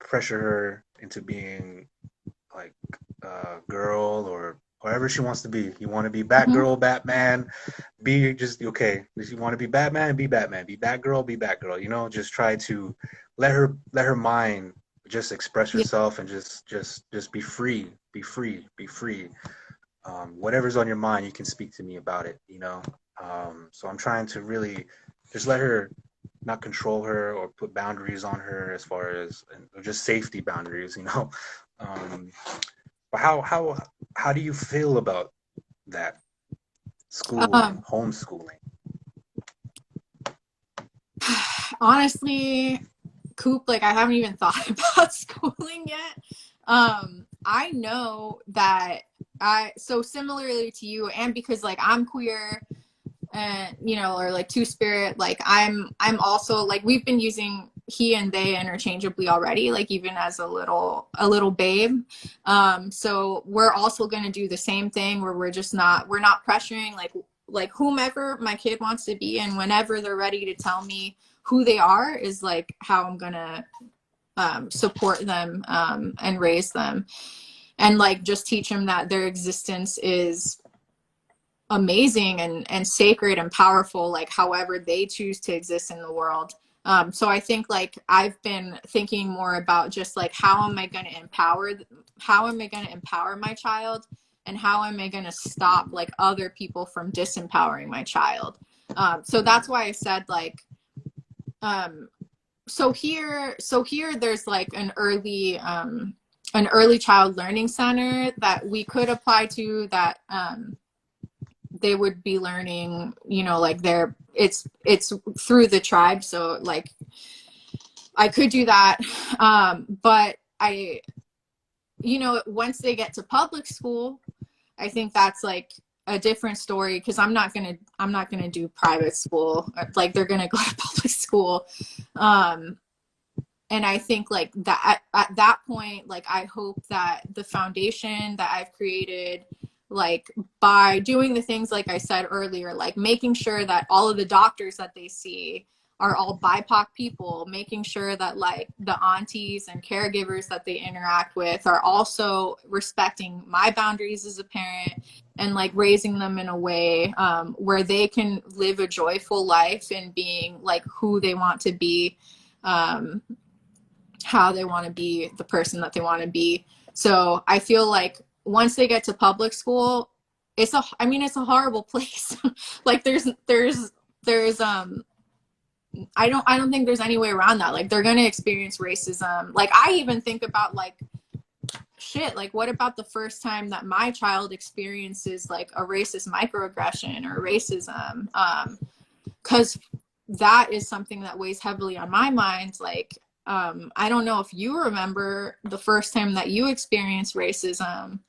pressure her into being like a girl or whatever she wants to be. You want to be Mhm. Batgirl, Batman, be just okay. If you want to be Batman, be Batman. Be Batgirl, be Batgirl. Just try to let her mind just express Yeah. herself and just be free, be free, be free. Whatever's on your mind, you can speak to me about it. So I'm trying to really just let her, not control her or put boundaries on her as far as just safety boundaries. Um, but how do you feel about that schooling, Um, homeschooling? Honestly, Coop, like I haven't even thought about schooling yet. I know that so similarly to you, and because like I'm queer and or like two spirit, like I'm also like we've been using he and they interchangeably already, like even as a little babe. So we're also going to do the same thing where we're not pressuring like whomever my kid wants to be, and whenever they're ready to tell me who they are is like how I'm gonna support them and raise them, and like just teach them that their existence is amazing and sacred and powerful, like however they choose to exist in the world. So I think like I've been thinking more about just like how am I going to empower my child, and how am I going to stop like other people from disempowering my child. So that's why I said like um, so here there's like an early child learning center that we could apply to, that they would be learning, like it's through the tribe, so like I could do that. But once they get to public school, I think that's like a different story, because I'm not gonna do private school, like they're gonna go to public school. um and I think like that at that point, like I hope that the foundation that I've created, like by doing the things like I said earlier, like making sure that all of the doctors that they see are all BIPOC people, making sure that like the aunties and caregivers that they interact with are also respecting my boundaries as a parent, and like raising them in a way where they can live a joyful life and being like who they want to be, um, how they want to be, the person that they want to be. So I feel like once they get to public school, it's a horrible place. Like there's I don't think there's any way around that. Like they're gonna experience racism. Like I even think about like shit, like what about the first time that my child experiences like a racist microaggression or racism? Because that is something that weighs heavily on my mind. Like, I don't know if you remember the first time that you experienced racism,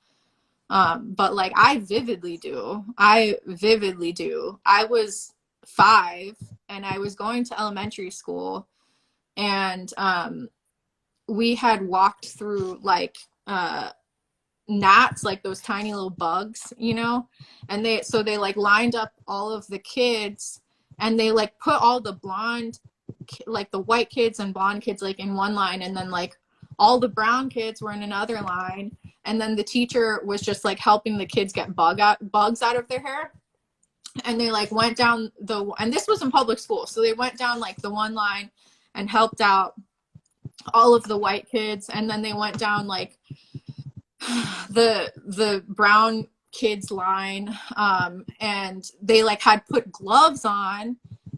but like I vividly do. I vividly do. I was 5 and I was going to elementary school, and we had walked through like gnats, like those tiny little bugs, and they like lined up all of the kids, and they like put all the blonde, like the white kids and blonde kids like in one line, and then like all the brown kids were in another line, and then the teacher was just like helping the kids get bugs out of their hair. And they like went down and this was in public school, so they went down like the one line and helped out all of the white kids, and then they went down like the brown kids line, and they like had put gloves on,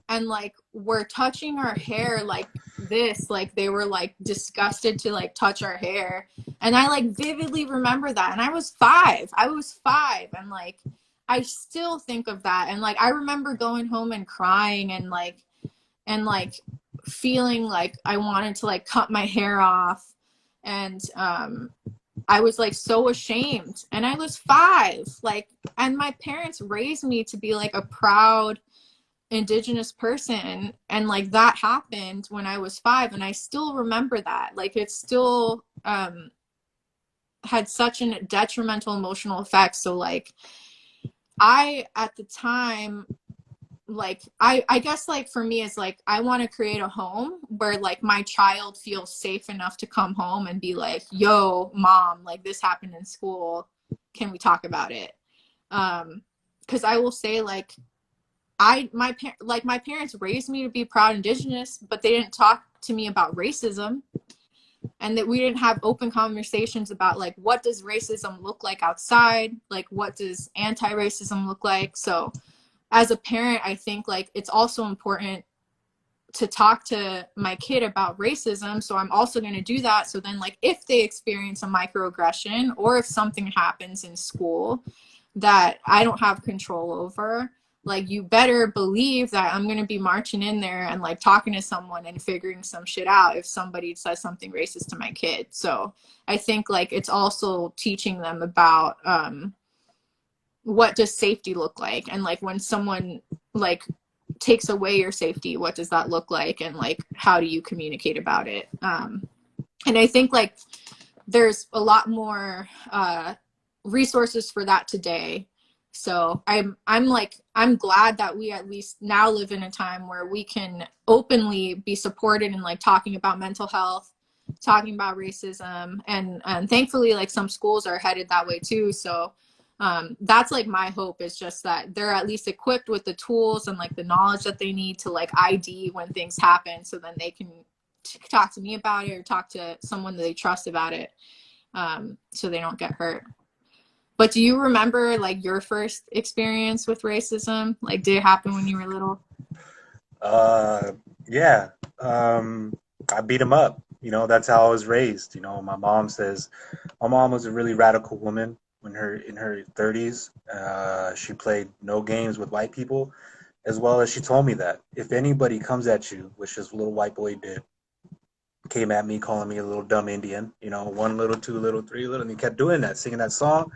and like were touching our hair like this, like they were like disgusted to like touch our hair. And I like vividly remember that, and I was five, and like I still think of that, and like I remember going home and crying, and like feeling like I wanted to like cut my hair off. And I was like so ashamed, and I was 5, like, and my parents raised me to be like a proud Indigenous person, and like that happened when I was 5, and I still remember that. Like it's still had such a detrimental emotional effect. So like I at the time, like I guess like for me it's like I want to create a home where like my child feels safe enough to come home and be like, yo mom, like this happened in school, can we talk about it? Because I will say like my parents raised me to be proud Indigenous, but they didn't talk to me about racism, and that we didn't have open conversations about like what does racism look like outside, like what does anti-racism look like. So as a parent, I think like it's also important to talk to my kid about racism. So I'm also going to do that. So then like if they experience a microaggression or if something happens in school that I don't have control over, like you better believe that I'm going to be marching in there and like talking to someone and figuring some shit out if somebody says something racist to my kid. So I think like it's also teaching them about what does safety look like, and like when someone like takes away your safety, what does that look like, and like how do you communicate about it. And I think like there's a lot more resources for that today. So I'm glad that we at least now live in a time where we can openly be supported in like talking about mental health, talking about racism, and thankfully like some schools are headed that way too. So that's like my hope, is just that they're at least equipped with the tools and like the knowledge that they need to like ID when things happen, so then they can talk to me about it or talk to someone that they trust about it, so they don't get hurt. But do you remember like your first experience with racism? Like, did it happen when you were little? Uh, yeah. I beat him up. You know, that's how I was raised. You know, my mom was a really radical woman in her 30s. She played no games with white people, as well as she told me that if anybody comes at you, which this little white boy did, came at me calling me a little dumb Indian, you know, one little, two little, three little, and he kept doing that, singing that song.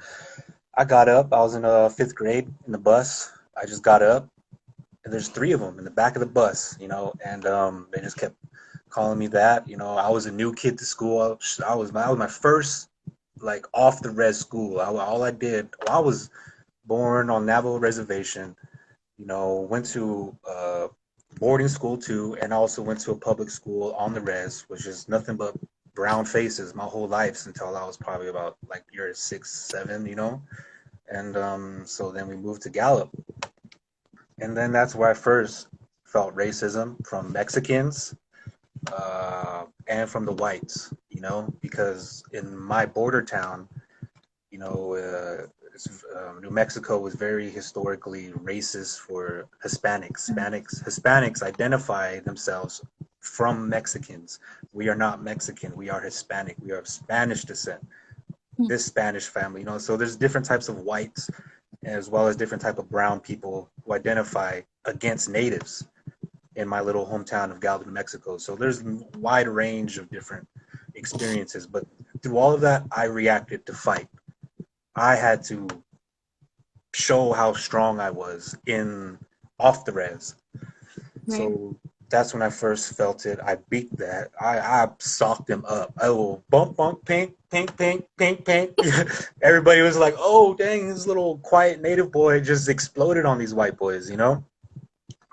I got up. I was in fifth grade in the bus. I just got up, and there's three of them in the back of the bus, you know, and they just kept calling me that. You know, I was a new kid to school. I was my first like off the res school. All I did, well, I was born on Navajo reservation. You know, went to boarding school too, and also went to a public school on the res, which is nothing but brown faces my whole life until I was probably about like year 6, 7, you know. And so then we moved to Gallup, and then that's where I first felt racism from Mexicans and from the whites, you know, because in my border town, you know, New Mexico was very historically racist for Hispanics. Hispanics identify themselves from Mexicans. We are not Mexican. We are Hispanic. We are of Spanish descent. This Spanish family, you know, so there's different types of whites as well as different type of brown people who identify against natives in my little hometown of Galveston, New Mexico. So there's a wide range of different experiences, but through all of that, I reacted to fight. I had to show how strong I was in off the res. Right. So that's when I first felt it. I beat that. I socked him up. I will bump, bump, pink, pink, pink, pink, pink. Everybody was like, oh, dang, this little quiet native boy just exploded on these white boys, you know?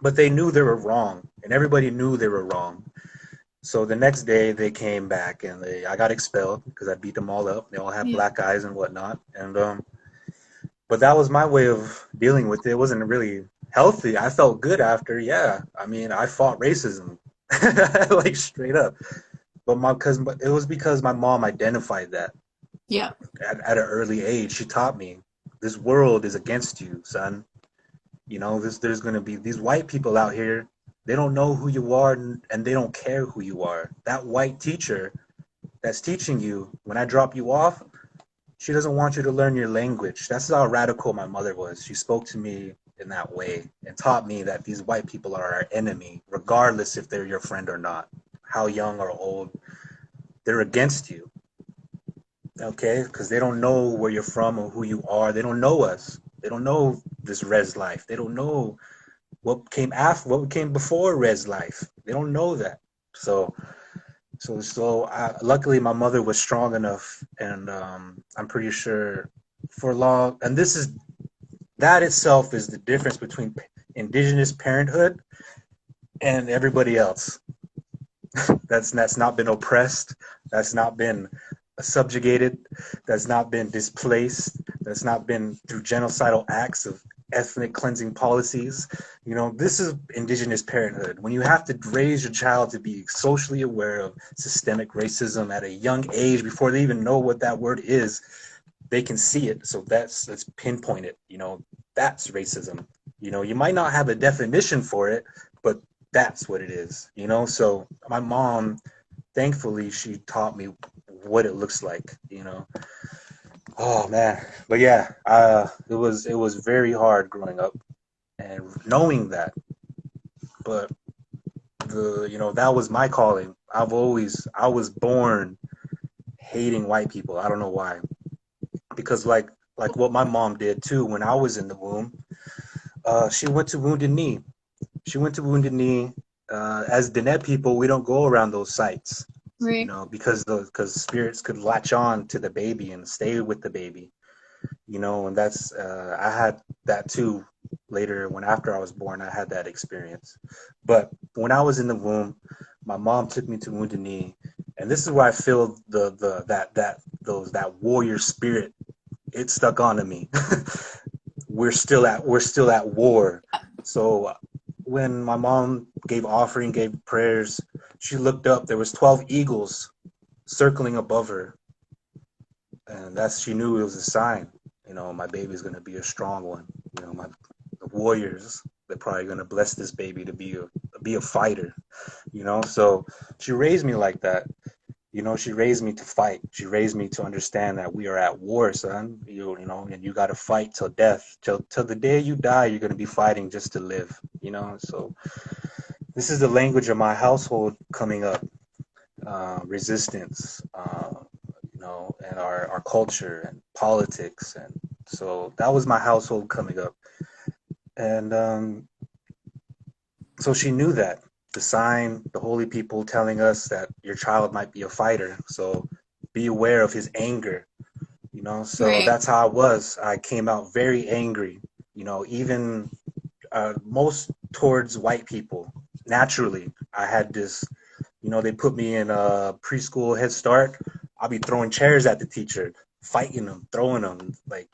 But they knew they were wrong, and everybody knew they were wrong. So the next day they came back, and I got expelled because I beat them all up. They all had Yeah. black eyes and whatnot. And but that was my way of dealing with it. It wasn't really healthy. I felt good after. Yeah, I mean, I fought racism, like straight up. But because it was because my mom identified that Yeah. at an early age. She taught me this world is against you, son. You know, there's going to be these white people out here. They don't know who you are, and they don't care who you are. That white teacher that's teaching you, when I drop you off, she doesn't want you to learn your language. That's how radical my mother was. She spoke to me in that way and taught me that these white people are our enemy, regardless if they're your friend or not, how young or old. They're against you, okay? Because they don't know where you're from or who you are. They don't know us. They don't know this res life. They don't know what came before res life. They don't know that. So Luckily my mother was strong enough, and I'm pretty sure for long. And that itself is the difference between indigenous parenthood and everybody else. That's not been oppressed, that's not been subjugated, that's not been displaced, that's not been through genocidal acts of ethnic cleansing policies. This is indigenous parenthood. When you have to raise your child to be socially aware of systemic racism at a young age before they even know what that word is, they can see it. So let's pinpoint it. That's racism. You might not have a definition for it, but that's what it is. So my mom, thankfully, she taught me what it looks like. Oh man, but yeah, it was very hard growing up and knowing that, but that was my calling. I was born hating white people. I don't know why, because like what my mom did too when I was in the womb. She went to Wounded Knee. She went to Wounded Knee. As Diné people, we don't go around those sites, Right. because spirits could latch on to the baby and stay with the baby, and that's I had that too later. When after I was born, I had that experience. But when I was in the womb, my mom took me to Wounded Knee, and this is where I feel that warrior spirit. It stuck onto me. We're still at war. So when my mom gave prayers, she looked up. There was 12 eagles circling above her, and she knew it was a sign. My baby's gonna be a strong one. My the warriors, they're probably gonna bless this baby to be a fighter. So she raised me like that. She raised me to fight. She raised me to understand that we are at war, son. And you got to fight till death, till the day you die. You're gonna be fighting just to live. So this is the language of my household coming up. Resistance, and our culture and politics, and so that was my household coming up, and so she knew that the sign, the holy people telling us that your child might be a fighter, so be aware of his anger. So Right. that's how I was. I came out very angry, even most towards white people. Naturally, I had this. They put me in a preschool Head Start. I'll be throwing chairs at the teacher, fighting them, throwing them, like.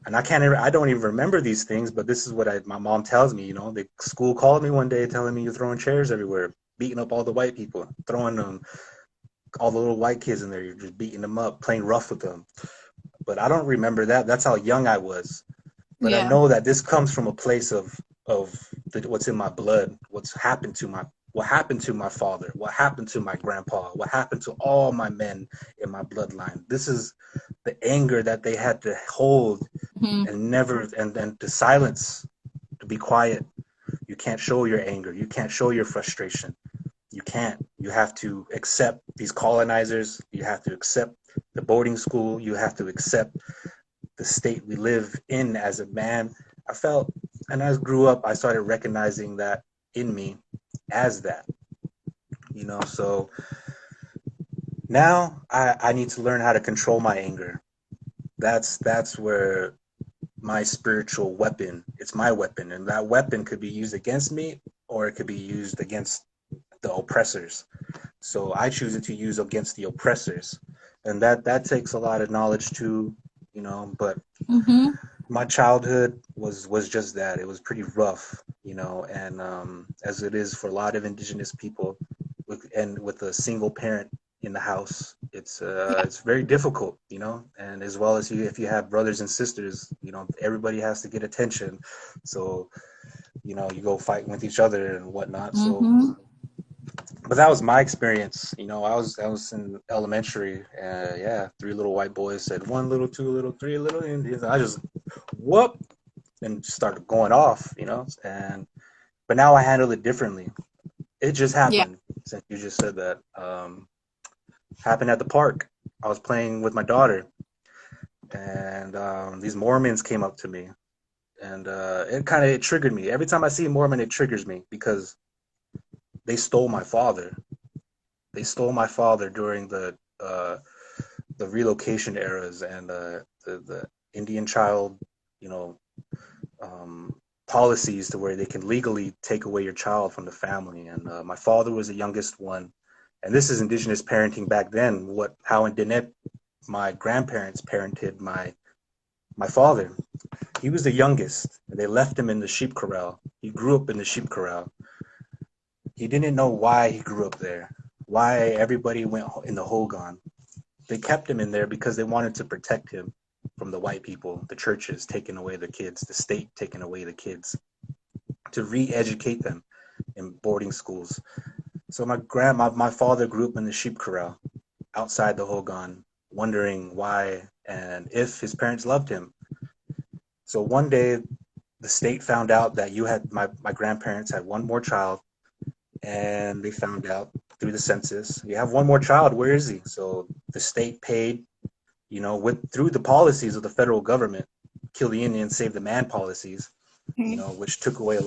And I don't even remember these things, but this is what my mom tells me. The school called me one day telling me you're throwing chairs everywhere, beating up all the white people, throwing them, all the little white kids in there. You're just beating them up, playing rough with them. But I don't remember that. That's how young I was. But I Yeah. know that this comes from a place of what's in my blood, what happened to my father, what happened to my grandpa, what happened to all my men in my bloodline. This is the anger that they had to hold Hmm. and never and to silence, to be quiet. You can't show your anger. You can't show your frustration. You can't. You have to accept these colonizers. You have to accept the boarding school. You have to accept the state we live in as a man. I felt, and as I grew up, I started recognizing that in me as that, So now I need to learn how to control my anger. That's where my spiritual weapon, it's my weapon. And that weapon could be used against me or it could be used against the oppressors. So I choose it to use against the oppressors. And that takes a lot of knowledge too, but Hmm. my childhood was just that. It was pretty rough, and as it is for a lot of indigenous people, with a single parent in the house, Yeah. it's very difficult, and as well as if you have brothers and sisters, everybody has to get attention, so you go fight with each other and whatnot. So, Hmm. but that was my experience. I was in elementary, yeah, three little white boys said one little, two little, three little, and I just whoop and started going off, and but now I handle it differently. It just Yeah. happened since you just said that. Happened at the park. I was playing with my daughter, and these Mormons came up to me, and it triggered me. Every time I see a Mormon, it triggers me because they stole my father. They stole my father during the relocation eras and the Indian child, you know, um, policies to where they can legally take away your child from the family. And my father was the youngest one. And this is indigenous parenting back then. How in Diné my grandparents parented my father. He was the youngest. They left him in the sheep corral. He grew up in the sheep corral. He didn't know why he grew up there, why everybody went in the Hogan. They kept him in there because they wanted to protect him from the white people, the churches taking away the kids, the state taking away the kids, to re-educate them in boarding schools. So my father grew up in the sheep corral outside the Hogan, wondering why and if his parents loved him. So one day the state found out that my grandparents had one more child, and they found out through the census, you have one more child, where is he? So the state paid, through the policies of the federal government, kill the Indian, save the man policies, which destroyed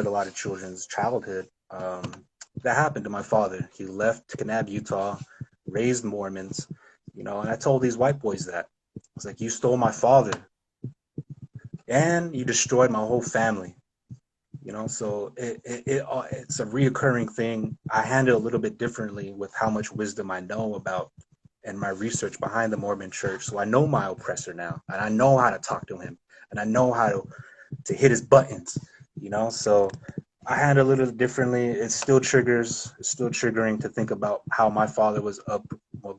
a lot of children's childhood. That happened to my father. He left Kanab, Utah, raised Mormons, and I told these white boys that. I was like, you stole my father and you destroyed my whole family. So it's a reoccurring thing. I handle it a little bit differently with how much wisdom I know about and my research behind the Mormon church. So I know my oppressor now, and I know how to talk to him, and I know how to hit his buttons, so I handle it a little differently. It's still triggering to think about how my father was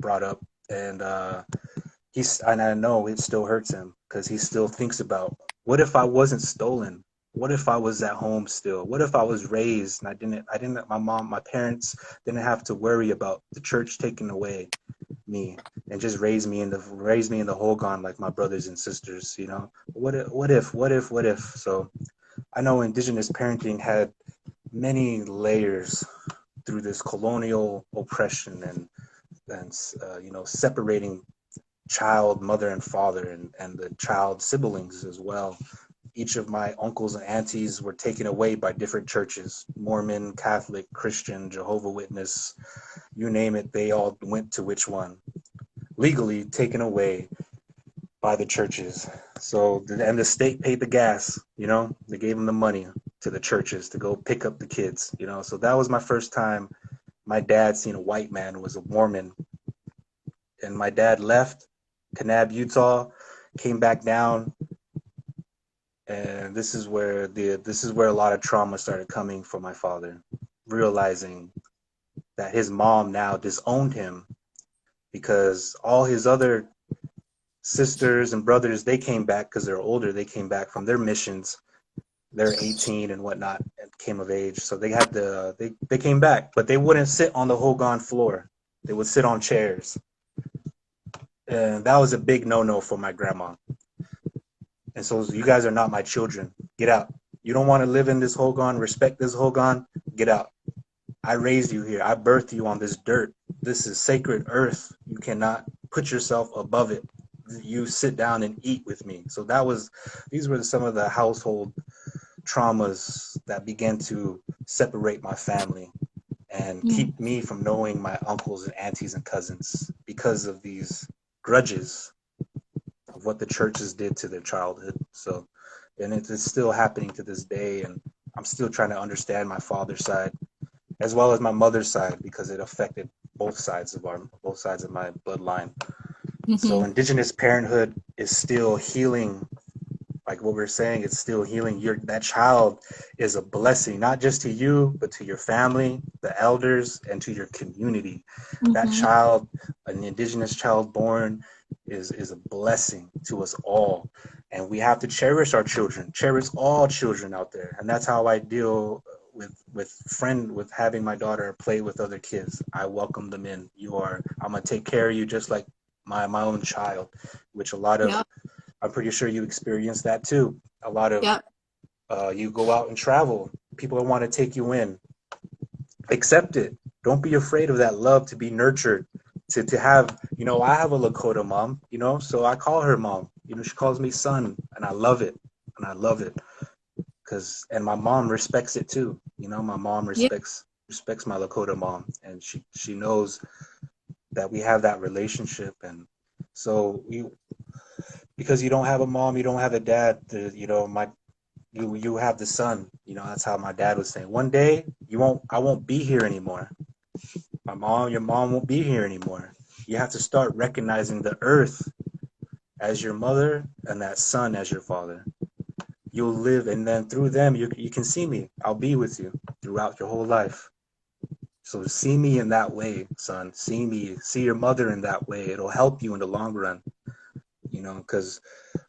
brought up, and and I know it still hurts him because he still thinks about, what if I wasn't stolen? What if I was at home still? What if I was raised and my parents didn't have to worry about the church taking away me and just raise me in the Hogan like my brothers and sisters, What if? So I know indigenous parenting had many layers through this colonial oppression and separating child, mother and father, and the child siblings as well. Each of my uncles and aunties were taken away by different churches: Mormon, Catholic, Christian, Jehovah Witness, you name it, they all went to which one. Legally taken away by the churches. And the state paid the gas, they gave them the money to the churches to go pick up the kids, So that was my first time my dad seen a white man who was a Mormon. And my dad left Kanab, Utah, came back down, and this is where a lot of trauma started coming for my father, realizing that his mom now disowned him because all his other sisters and brothers, they came back because they're older. They came back from their missions. They're 18 and whatnot and came of age. So they came back, but they wouldn't sit on the Hogan floor. They would sit on chairs. And that was a big no-no for my grandma. And so, you guys are not my children. Get out. You don't want to live in this Hogan, respect this Hogan, get out. I raised you here. I birthed you on this dirt. This is sacred earth. You cannot put yourself above it. You sit down and eat with me. So these were some of the household traumas that began to separate my family and keep me from knowing my uncles and aunties and cousins because of these grudges of what the churches did to their childhood. So, and it's still happening to this day, and I'm still trying to understand my father's side as well as my mother's side because it affected both sides of my bloodline. So indigenous parenthood is still healing. Like what we're saying, it's still healing. That child is a blessing, not just to you, but to your family, the elders, and to your community. That child, an indigenous child born, is a blessing to us all. And we have to cherish our children, cherish all children out there. And that's how I deal with having my daughter play with other kids. I welcome them in. I'm gonna take care of you just like my own child, which I'm pretty sure you experienced that too. A lot of you go out and travel, people want to take you in. Accept it. Don't be afraid of that love to be nurtured. To have, I have a Lakota mom, so I call her mom. She calls me son, and I love it. And I love it and my mom respects it too. My mom respects respects my Lakota mom, and she knows that we have that relationship. And so you, because you don't have a mom, you don't have a dad, you know, you have the son. You know, that's how my dad was saying. One day I won't be here anymore. Your mom won't be here anymore. You have to start recognizing the earth as your mother and that son as your father. You'll live, and then through them, you can see me. I'll be with you throughout your whole life. So see me in that way, son. See me, see your mother in that way. It'll help you in the long run, you know, because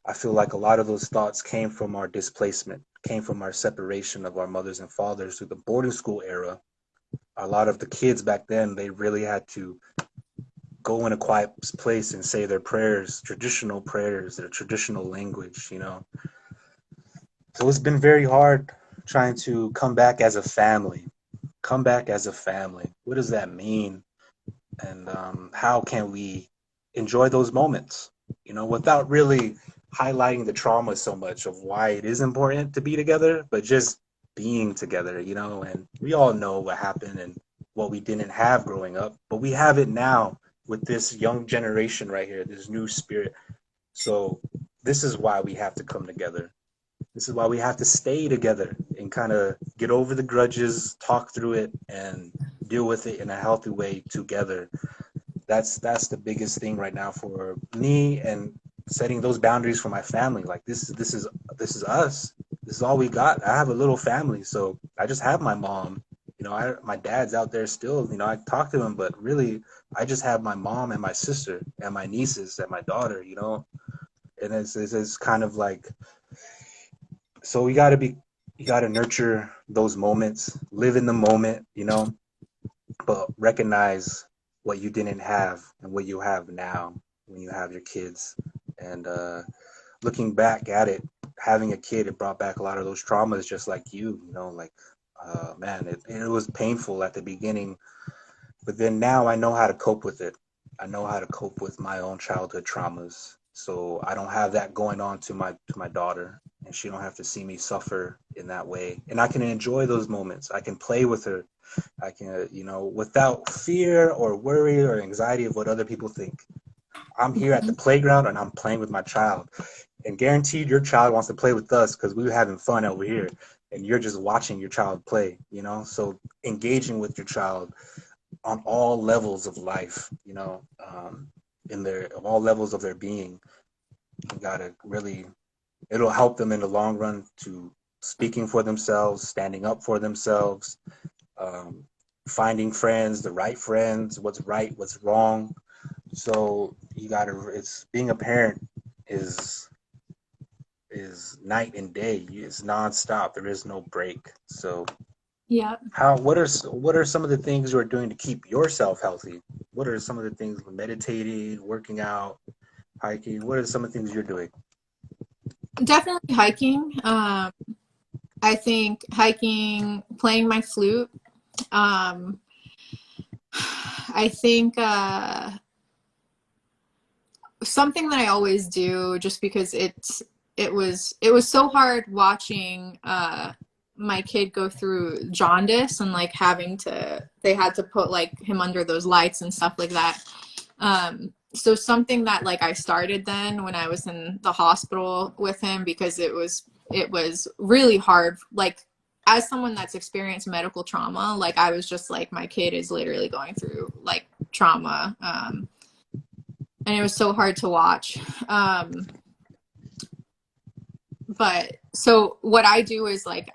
I feel like a lot of those thoughts came from our displacement, came from our separation of our mothers and fathers through the boarding school era. A lot of the kids back then, they really had to go in a quiet place and say their prayers, their traditional language, you know. So it's been very hard trying to come back as a family. Come back as a family. What does that mean? And how can we enjoy those moments, you know, without really highlighting the trauma so much of why it is important to be together, but just being together, you know. And we all know what happened and what we didn't have growing up, but we have it now with this young generation right here, this new spirit. So this is why we have to come together. This is why we have to stay together and kind of get over the grudges, talk through it, and deal with it in a healthy way together. That's the biggest thing right now for me, and setting those boundaries for my family. Like this is us. This is all we got. I have a little family, so I just have my mom. You know, my dad's out there still. You know, I talk to him, but really, I just have my mom and my sister and my nieces and my daughter. You know, and it's kind of like, so you got to nurture those moments, live in the moment. You know, but recognize what you didn't have and what you have now when you have your kids. And looking back at it, having a kid, it brought back a lot of those traumas, just like you know, like, man, it was painful at the beginning, but then now I know how to cope with it. I know how to cope with my own childhood traumas. So I don't have that going on to my daughter, and she don't have to see me suffer in that way. And I can enjoy those moments. I can play with her. I can, you know, without fear or worry or anxiety of what other people think. I'm here at the playground and I'm playing with my child. And guaranteed your child wants to play with us because we're having fun over here. And you're just watching your child play, you know? So engaging with your child on all levels of life, you know, in their all levels of their being. You gotta really, it'll help them in the long run to speaking for themselves, standing up for themselves, um, finding friends, the right friends, what's right, what's wrong. So you gotta, it's being a parent is night and day. It's nonstop. There is no break. So Yeah. what are some of the things you are doing to keep yourself healthy? What are some of the things, meditating, working out, hiking? What are some of the things you're doing? Definitely hiking. I think hiking, playing my flute. Um, I think something that I always do, just because it was so hard watching my kid go through jaundice and like they had to put like him under those lights and stuff like that. So something that like I started then when I was in the hospital with him, because it was really hard. Like, as someone that's experienced medical trauma, like I was just like, my kid is literally going through like trauma. And it was so hard to watch. But so what I do is like,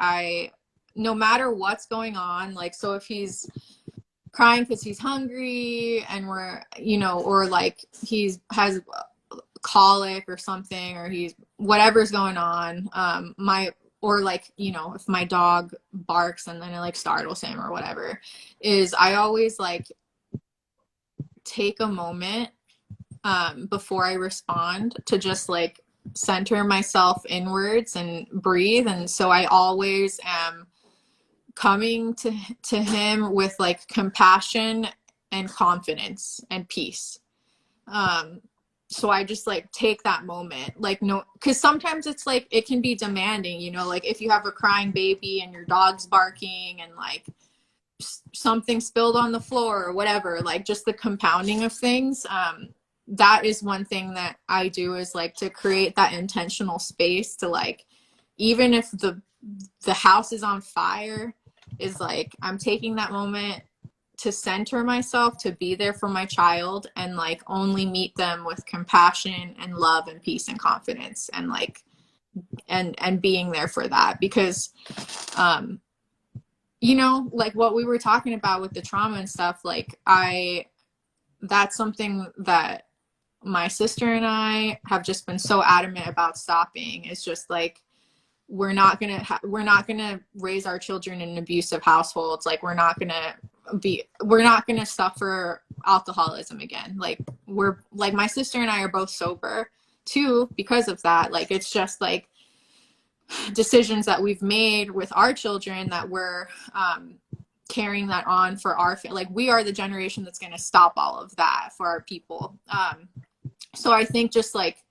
no matter what's going on, like, so if he's crying because he's hungry and or like has colic or something, or he's whatever's going on, or like, if my dog barks and then it like startles him or whatever, is I always like take a moment before I respond to just like center myself inwards and breathe. And so I always am coming to him with like compassion and confidence and peace. So I just like take that moment, like, no, because sometimes it's like it can be demanding, like if you have a crying baby and your dog's barking and like something spilled on the floor or whatever, like just the compounding of things. That is one thing that I do, is like to create that intentional space to, like, even if the house is on fire, is like I'm taking that moment to center myself, to be there for my child, and like only meet them with compassion and love and peace and confidence, and like and being there for that. Because you know, like what we were talking about with the trauma and stuff, like that's something that my sister and I have just been so adamant about stopping. It's just like, we're not gonna raise our children in abusive households. Like we're not gonna suffer alcoholism again. Like my sister and I are both sober too because of that. Like it's just like decisions that we've made with our children that we're carrying that on for like we are the generation that's going to stop all of that for our people. So I think just like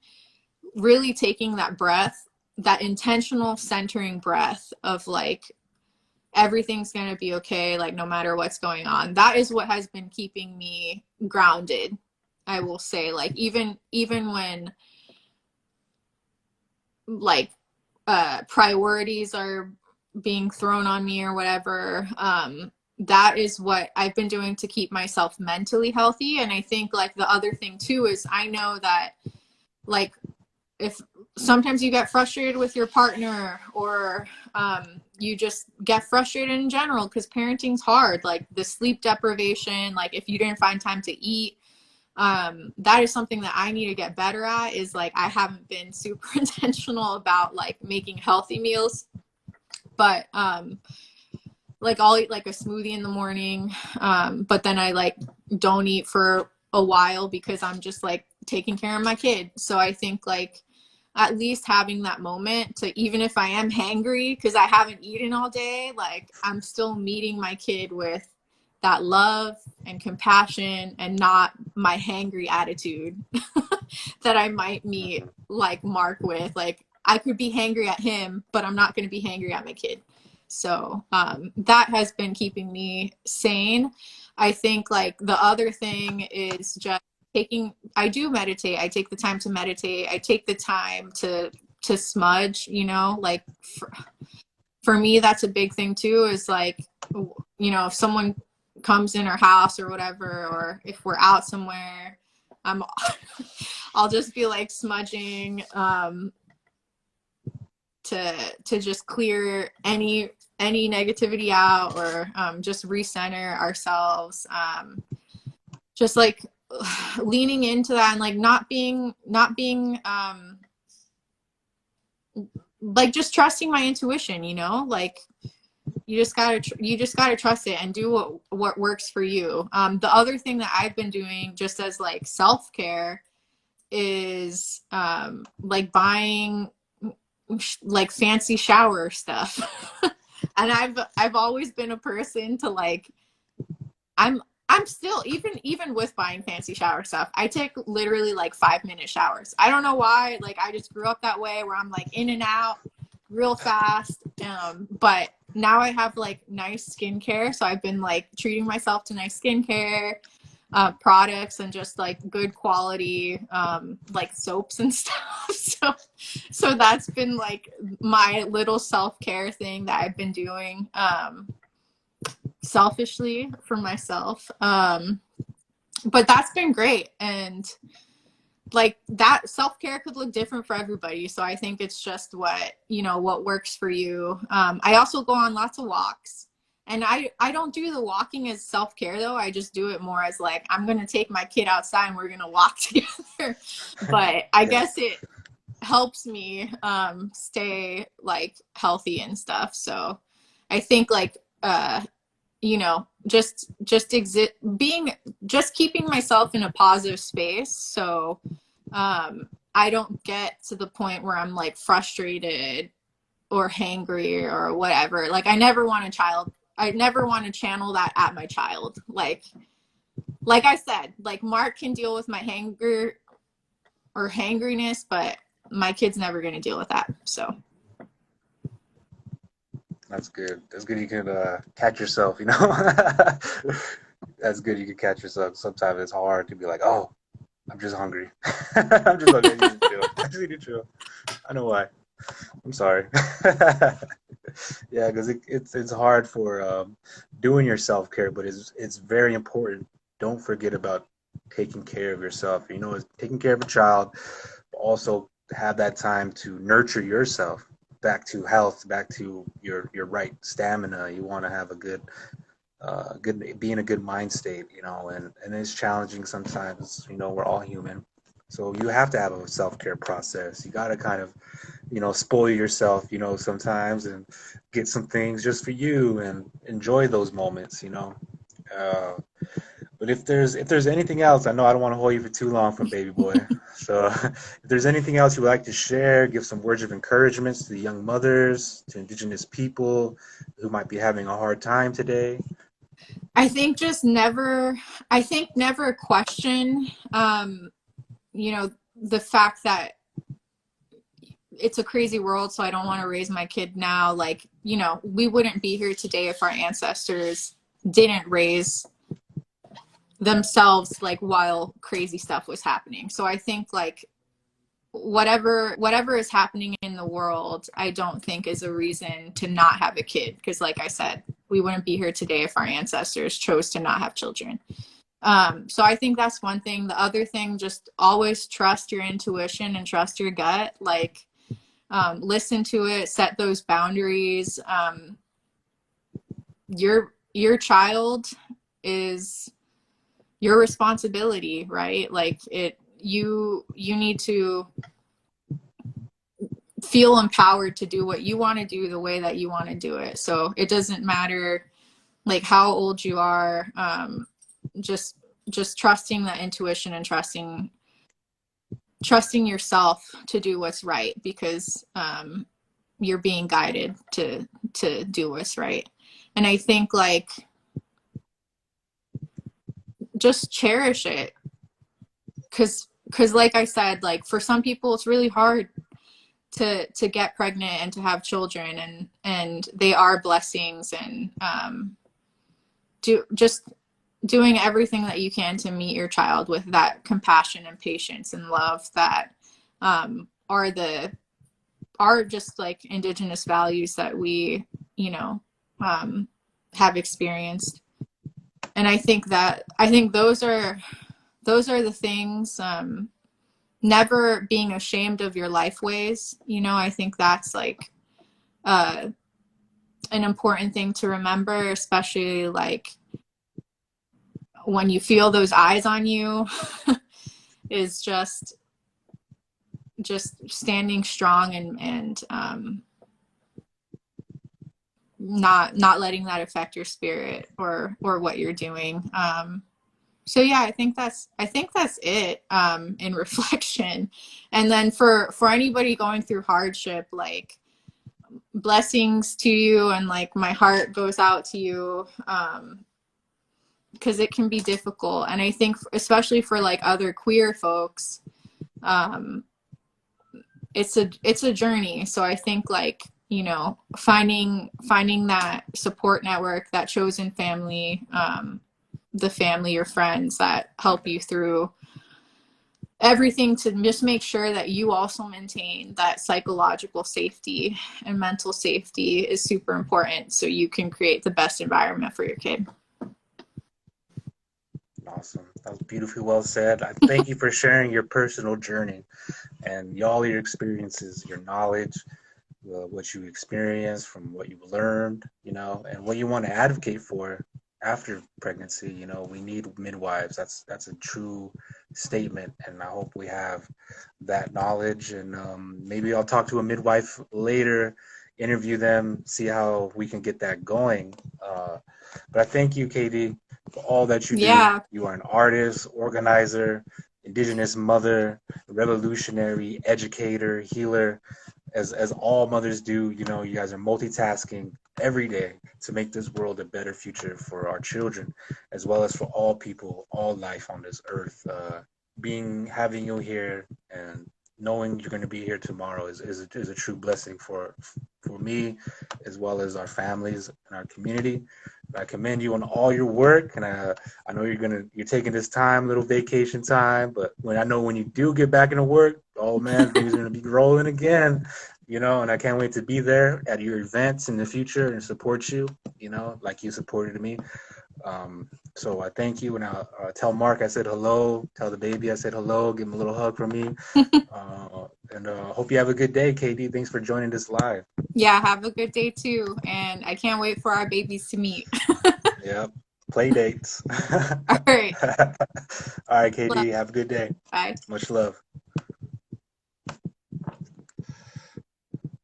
really taking that breath, that intentional centering breath of like, everything's going to be okay, like no matter what's going on, that is what has been keeping me grounded. I will say, like even when like priorities are being thrown on me or whatever, that is what I've been doing to keep myself mentally healthy. And I think like the other thing too is I know that like if sometimes you get frustrated with your partner, or you just get frustrated in general because parenting's hard, like the sleep deprivation, like if you didn't find time to eat, that is something that I need to get better at. Is like I haven't been super intentional about like making healthy meals, but like I'll eat like a smoothie in the morning, but then I like don't eat for a while because I'm just like taking care of my kid. So I think like at least having that moment to, even if I am hangry because I haven't eaten all day, like I'm still meeting my kid with that love and compassion and not my hangry attitude that I might meet like Mark with. Like I could be hangry at him, but I'm not going to be hangry at my kid. So that has been keeping me sane. I think like the other thing is just I do meditate. I take the time to meditate. I take the time to smudge, you know, like for me, that's a big thing too, is like, you know, if someone comes in our house or whatever, or if we're out somewhere, I'll just be like smudging, to just clear any negativity out, or just recenter ourselves, just like leaning into that, and like not being like just trusting my intuition, you know, like you just gotta trust it and do what works for you. The other thing that I've been doing just as like self-care is like buying like fancy shower stuff. And I've always been a person to like, I'm still, even with buying fancy shower stuff, I take literally like 5-minute showers. I don't know why, like I just grew up that way where I'm like in and out real fast. But now I have like nice skincare, so I've been like treating myself to nice skincare products and just like good quality like soaps and stuff. So that's been like my little self-care thing that I've been doing selfishly for myself. But that's been great. And like that self-care could look different for everybody. So I think it's just what works for you. I also go on lots of walks. And I don't do the walking as self-care though. I just do it more as like, I'm going to take my kid outside and we're going to walk together. But I guess it helps me stay like healthy and stuff. So I think like, just keeping myself in a positive space. So I don't get to the point where I'm like frustrated or hangry or whatever. Like I never want to channel that at my child. Like I said, like Mark can deal with my hanger or hangriness, but my kid's never going to deal with that. So That's good. That's good. You can catch yourself. That's good. You can catch yourself. Sometimes it's hard to be like, oh, I'm just hungry. I'm just hungry. I need to chill. I just need to chill. I know why. I'm sorry. Yeah, because it's hard for doing your self care, but it's very important. Don't forget about taking care of yourself. Taking care of a child, but also have that time to nurture yourself back to health, back to your right stamina. You want to have a good be in a good mind state, and it's challenging sometimes. We're all human, so you have to have a self care process. You got to kind of spoil yourself, sometimes, and get some things just for you and enjoy those moments. Uh, but if there's anything else, I know I don't want to hold you for too long from baby boy. So if there's anything else you'd like to share, give some words of encouragement to the young mothers, to Indigenous people who might be having a hard time today. I think just never, I think never question, you know, the fact that it's a crazy world, so I don't want to raise my kid now. Like, we wouldn't be here today if our ancestors didn't raise themselves like while crazy stuff was happening. So I think like whatever is happening in the world, I don't think is a reason to not have a kid, because like I said, we wouldn't be here today if our ancestors chose to not have children. So I think that's one thing. The other thing, just always trust your intuition and trust your gut. Like, listen to it, set those boundaries. Your child is your responsibility, right? Like you need to feel empowered to do what you want to do the way that you want to do it. So it doesn't matter like how old you are. Just trusting that intuition and trusting yourself to do what's right, because you're being guided to do what's right. And I think like just cherish it, because like I said, like for some people it's really hard to get pregnant and to have children, and they are blessings, and just doing everything that you can to meet your child with that compassion and patience and love that are just like Indigenous values that we have experienced. And I think those are the things. Never being ashamed of your life ways. I think that's like an important thing to remember, especially like when you feel those eyes on you. Is just standing strong, and not letting that affect your spirit or what you're doing. So yeah, I think that's it, in reflection. And then for anybody going through hardship, like blessings to you, and like my heart goes out to you, because it can be difficult. And I think especially for like other queer folks, it's a journey. So I think like finding that support network, that chosen family, the family or friends that help you through everything, to just make sure that you also maintain that psychological safety and mental safety is super important, so you can create the best environment for your kid. Awesome. That was beautifully well said. I thank you for sharing your personal journey and all your experiences, your knowledge, what you experienced, from what you've learned, and what you want to advocate for after pregnancy. We need midwives. That's a true statement, and I hope we have that knowledge. And maybe I'll talk to a midwife later, interview them, see how we can get that going. But I thank you, Katie, for all that you do. Yeah. You are an artist, organizer, Indigenous mother, revolutionary, educator, healer, as all mothers do. You guys are multitasking every day to make this world a better future for our children, as well as for all people, all life on this earth. Having you here and knowing you're going to be here tomorrow is a true blessing for me, as well as our families and our community. I commend you on all your work, and I know you're taking this time, little vacation time. But when you do get back into work, oh man, things are gonna be rolling again, And I can't wait to be there at your events in the future and support you, like you supported me. So I thank you, and I'll tell Mark I said hello. Tell the baby I said hello. Give him a little hug from me. And hope you have a good day, KD. Thanks for joining this live. Yeah, have a good day too. And I can't wait for our babies to meet. Yep. Play dates. All right. All right, Love. KD. Have a good day. Bye. Much love.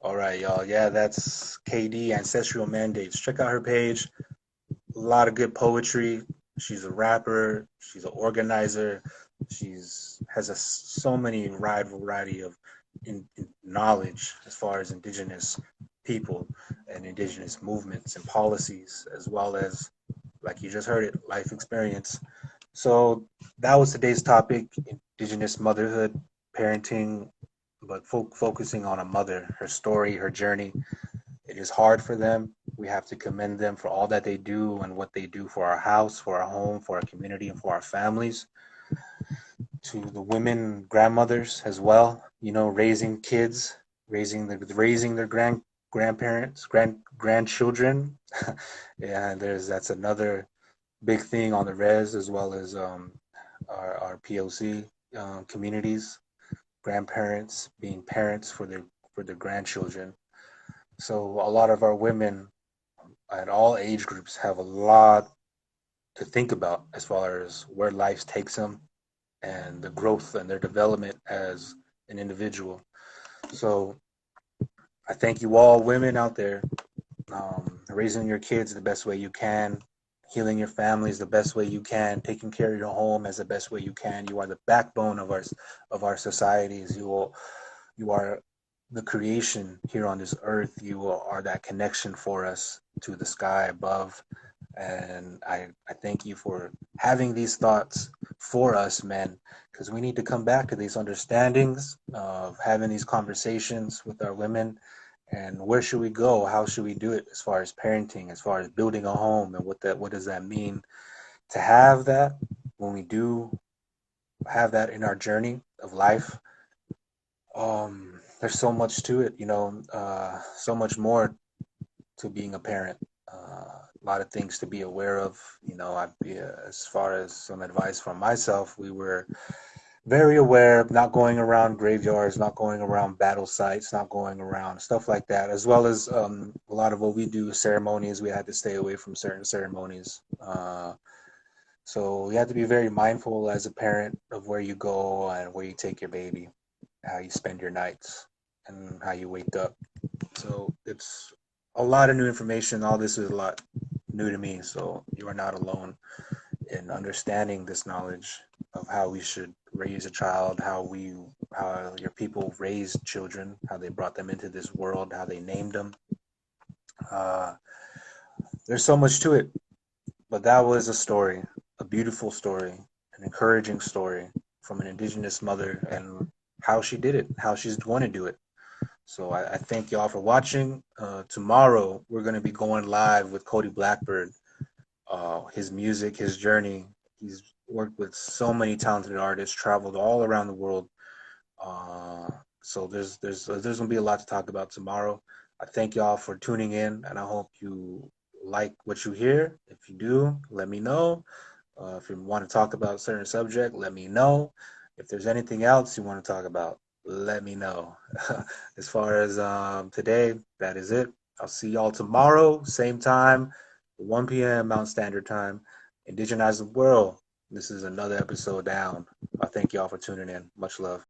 All right, y'all. Yeah, that's KD, Ancestral Mandates. Check out her page. A lot of good poetry. She's a rapper. She's an organizer. She's has so many wide variety of knowledge as far as indigenous people and indigenous movements and policies, as well as, like you just heard it, life experience. So that was today's topic: indigenous motherhood, parenting, but focusing on a mother, her story, her journey. It is hard for them. We have to commend them for all that they do and what they do for our house, for our home, for our community, and for our families. To the women grandmothers as well, raising kids, raising their grandparents, grandchildren. Yeah, that's another big thing on the res, as well as our POC communities, grandparents being parents for their grandchildren. So a lot of our women at all age groups have a lot to think about as far as where life takes them and the growth and their development as an individual. So I thank you all, women out there, raising your kids the best way you can, healing your families the best way you can, taking care of your home as the best way you can. You are the backbone of our societies. You are the creation here on this earth. You are that connection for us to the sky above. And I thank you for having these thoughts for us men, because we need to come back to these understandings of having these conversations with our women. And where should we go? How should we do it as far as parenting, as far as building a home, and what does that mean to have that when we do have that in our journey of life? There's so much to it, so much more to being a parent. A lot of things to be aware of. As far as some advice from myself, we were very aware of not going around graveyards, not going around battle sites, not going around stuff like that, as well as a lot of what we do, ceremonies. We had to stay away from certain ceremonies. So you have to be very mindful as a parent of where you go and where you take your baby, how you spend your nights, and how you wake up. So it's a lot of new information. All this is a lot new to me. So you are not alone in understanding this knowledge of how we should raise a child, how your people raised children, how they brought them into this world, how they named them. Uh, there's so much to it, but that was a story, a beautiful story, an encouraging story from an indigenous mother and how she did it, how she's going to do it. So I thank y'all for watching. Tomorrow we're going to be going live with Cody Blackbird. His music, his journey. He's worked with so many talented artists, traveled all around the world. So there's gonna be a lot to talk about tomorrow. I thank y'all for tuning in, and I hope you like what you hear. If you do, let me know. If you want to talk about a certain subject, let me know. If there's anything else you want to talk about, let me know. As far as today, that is it. I'll see y'all tomorrow, same time, 1 p.m. Mountain Standard Time. Indigenize the world. This is another episode down. I thank y'all for tuning in. Much love.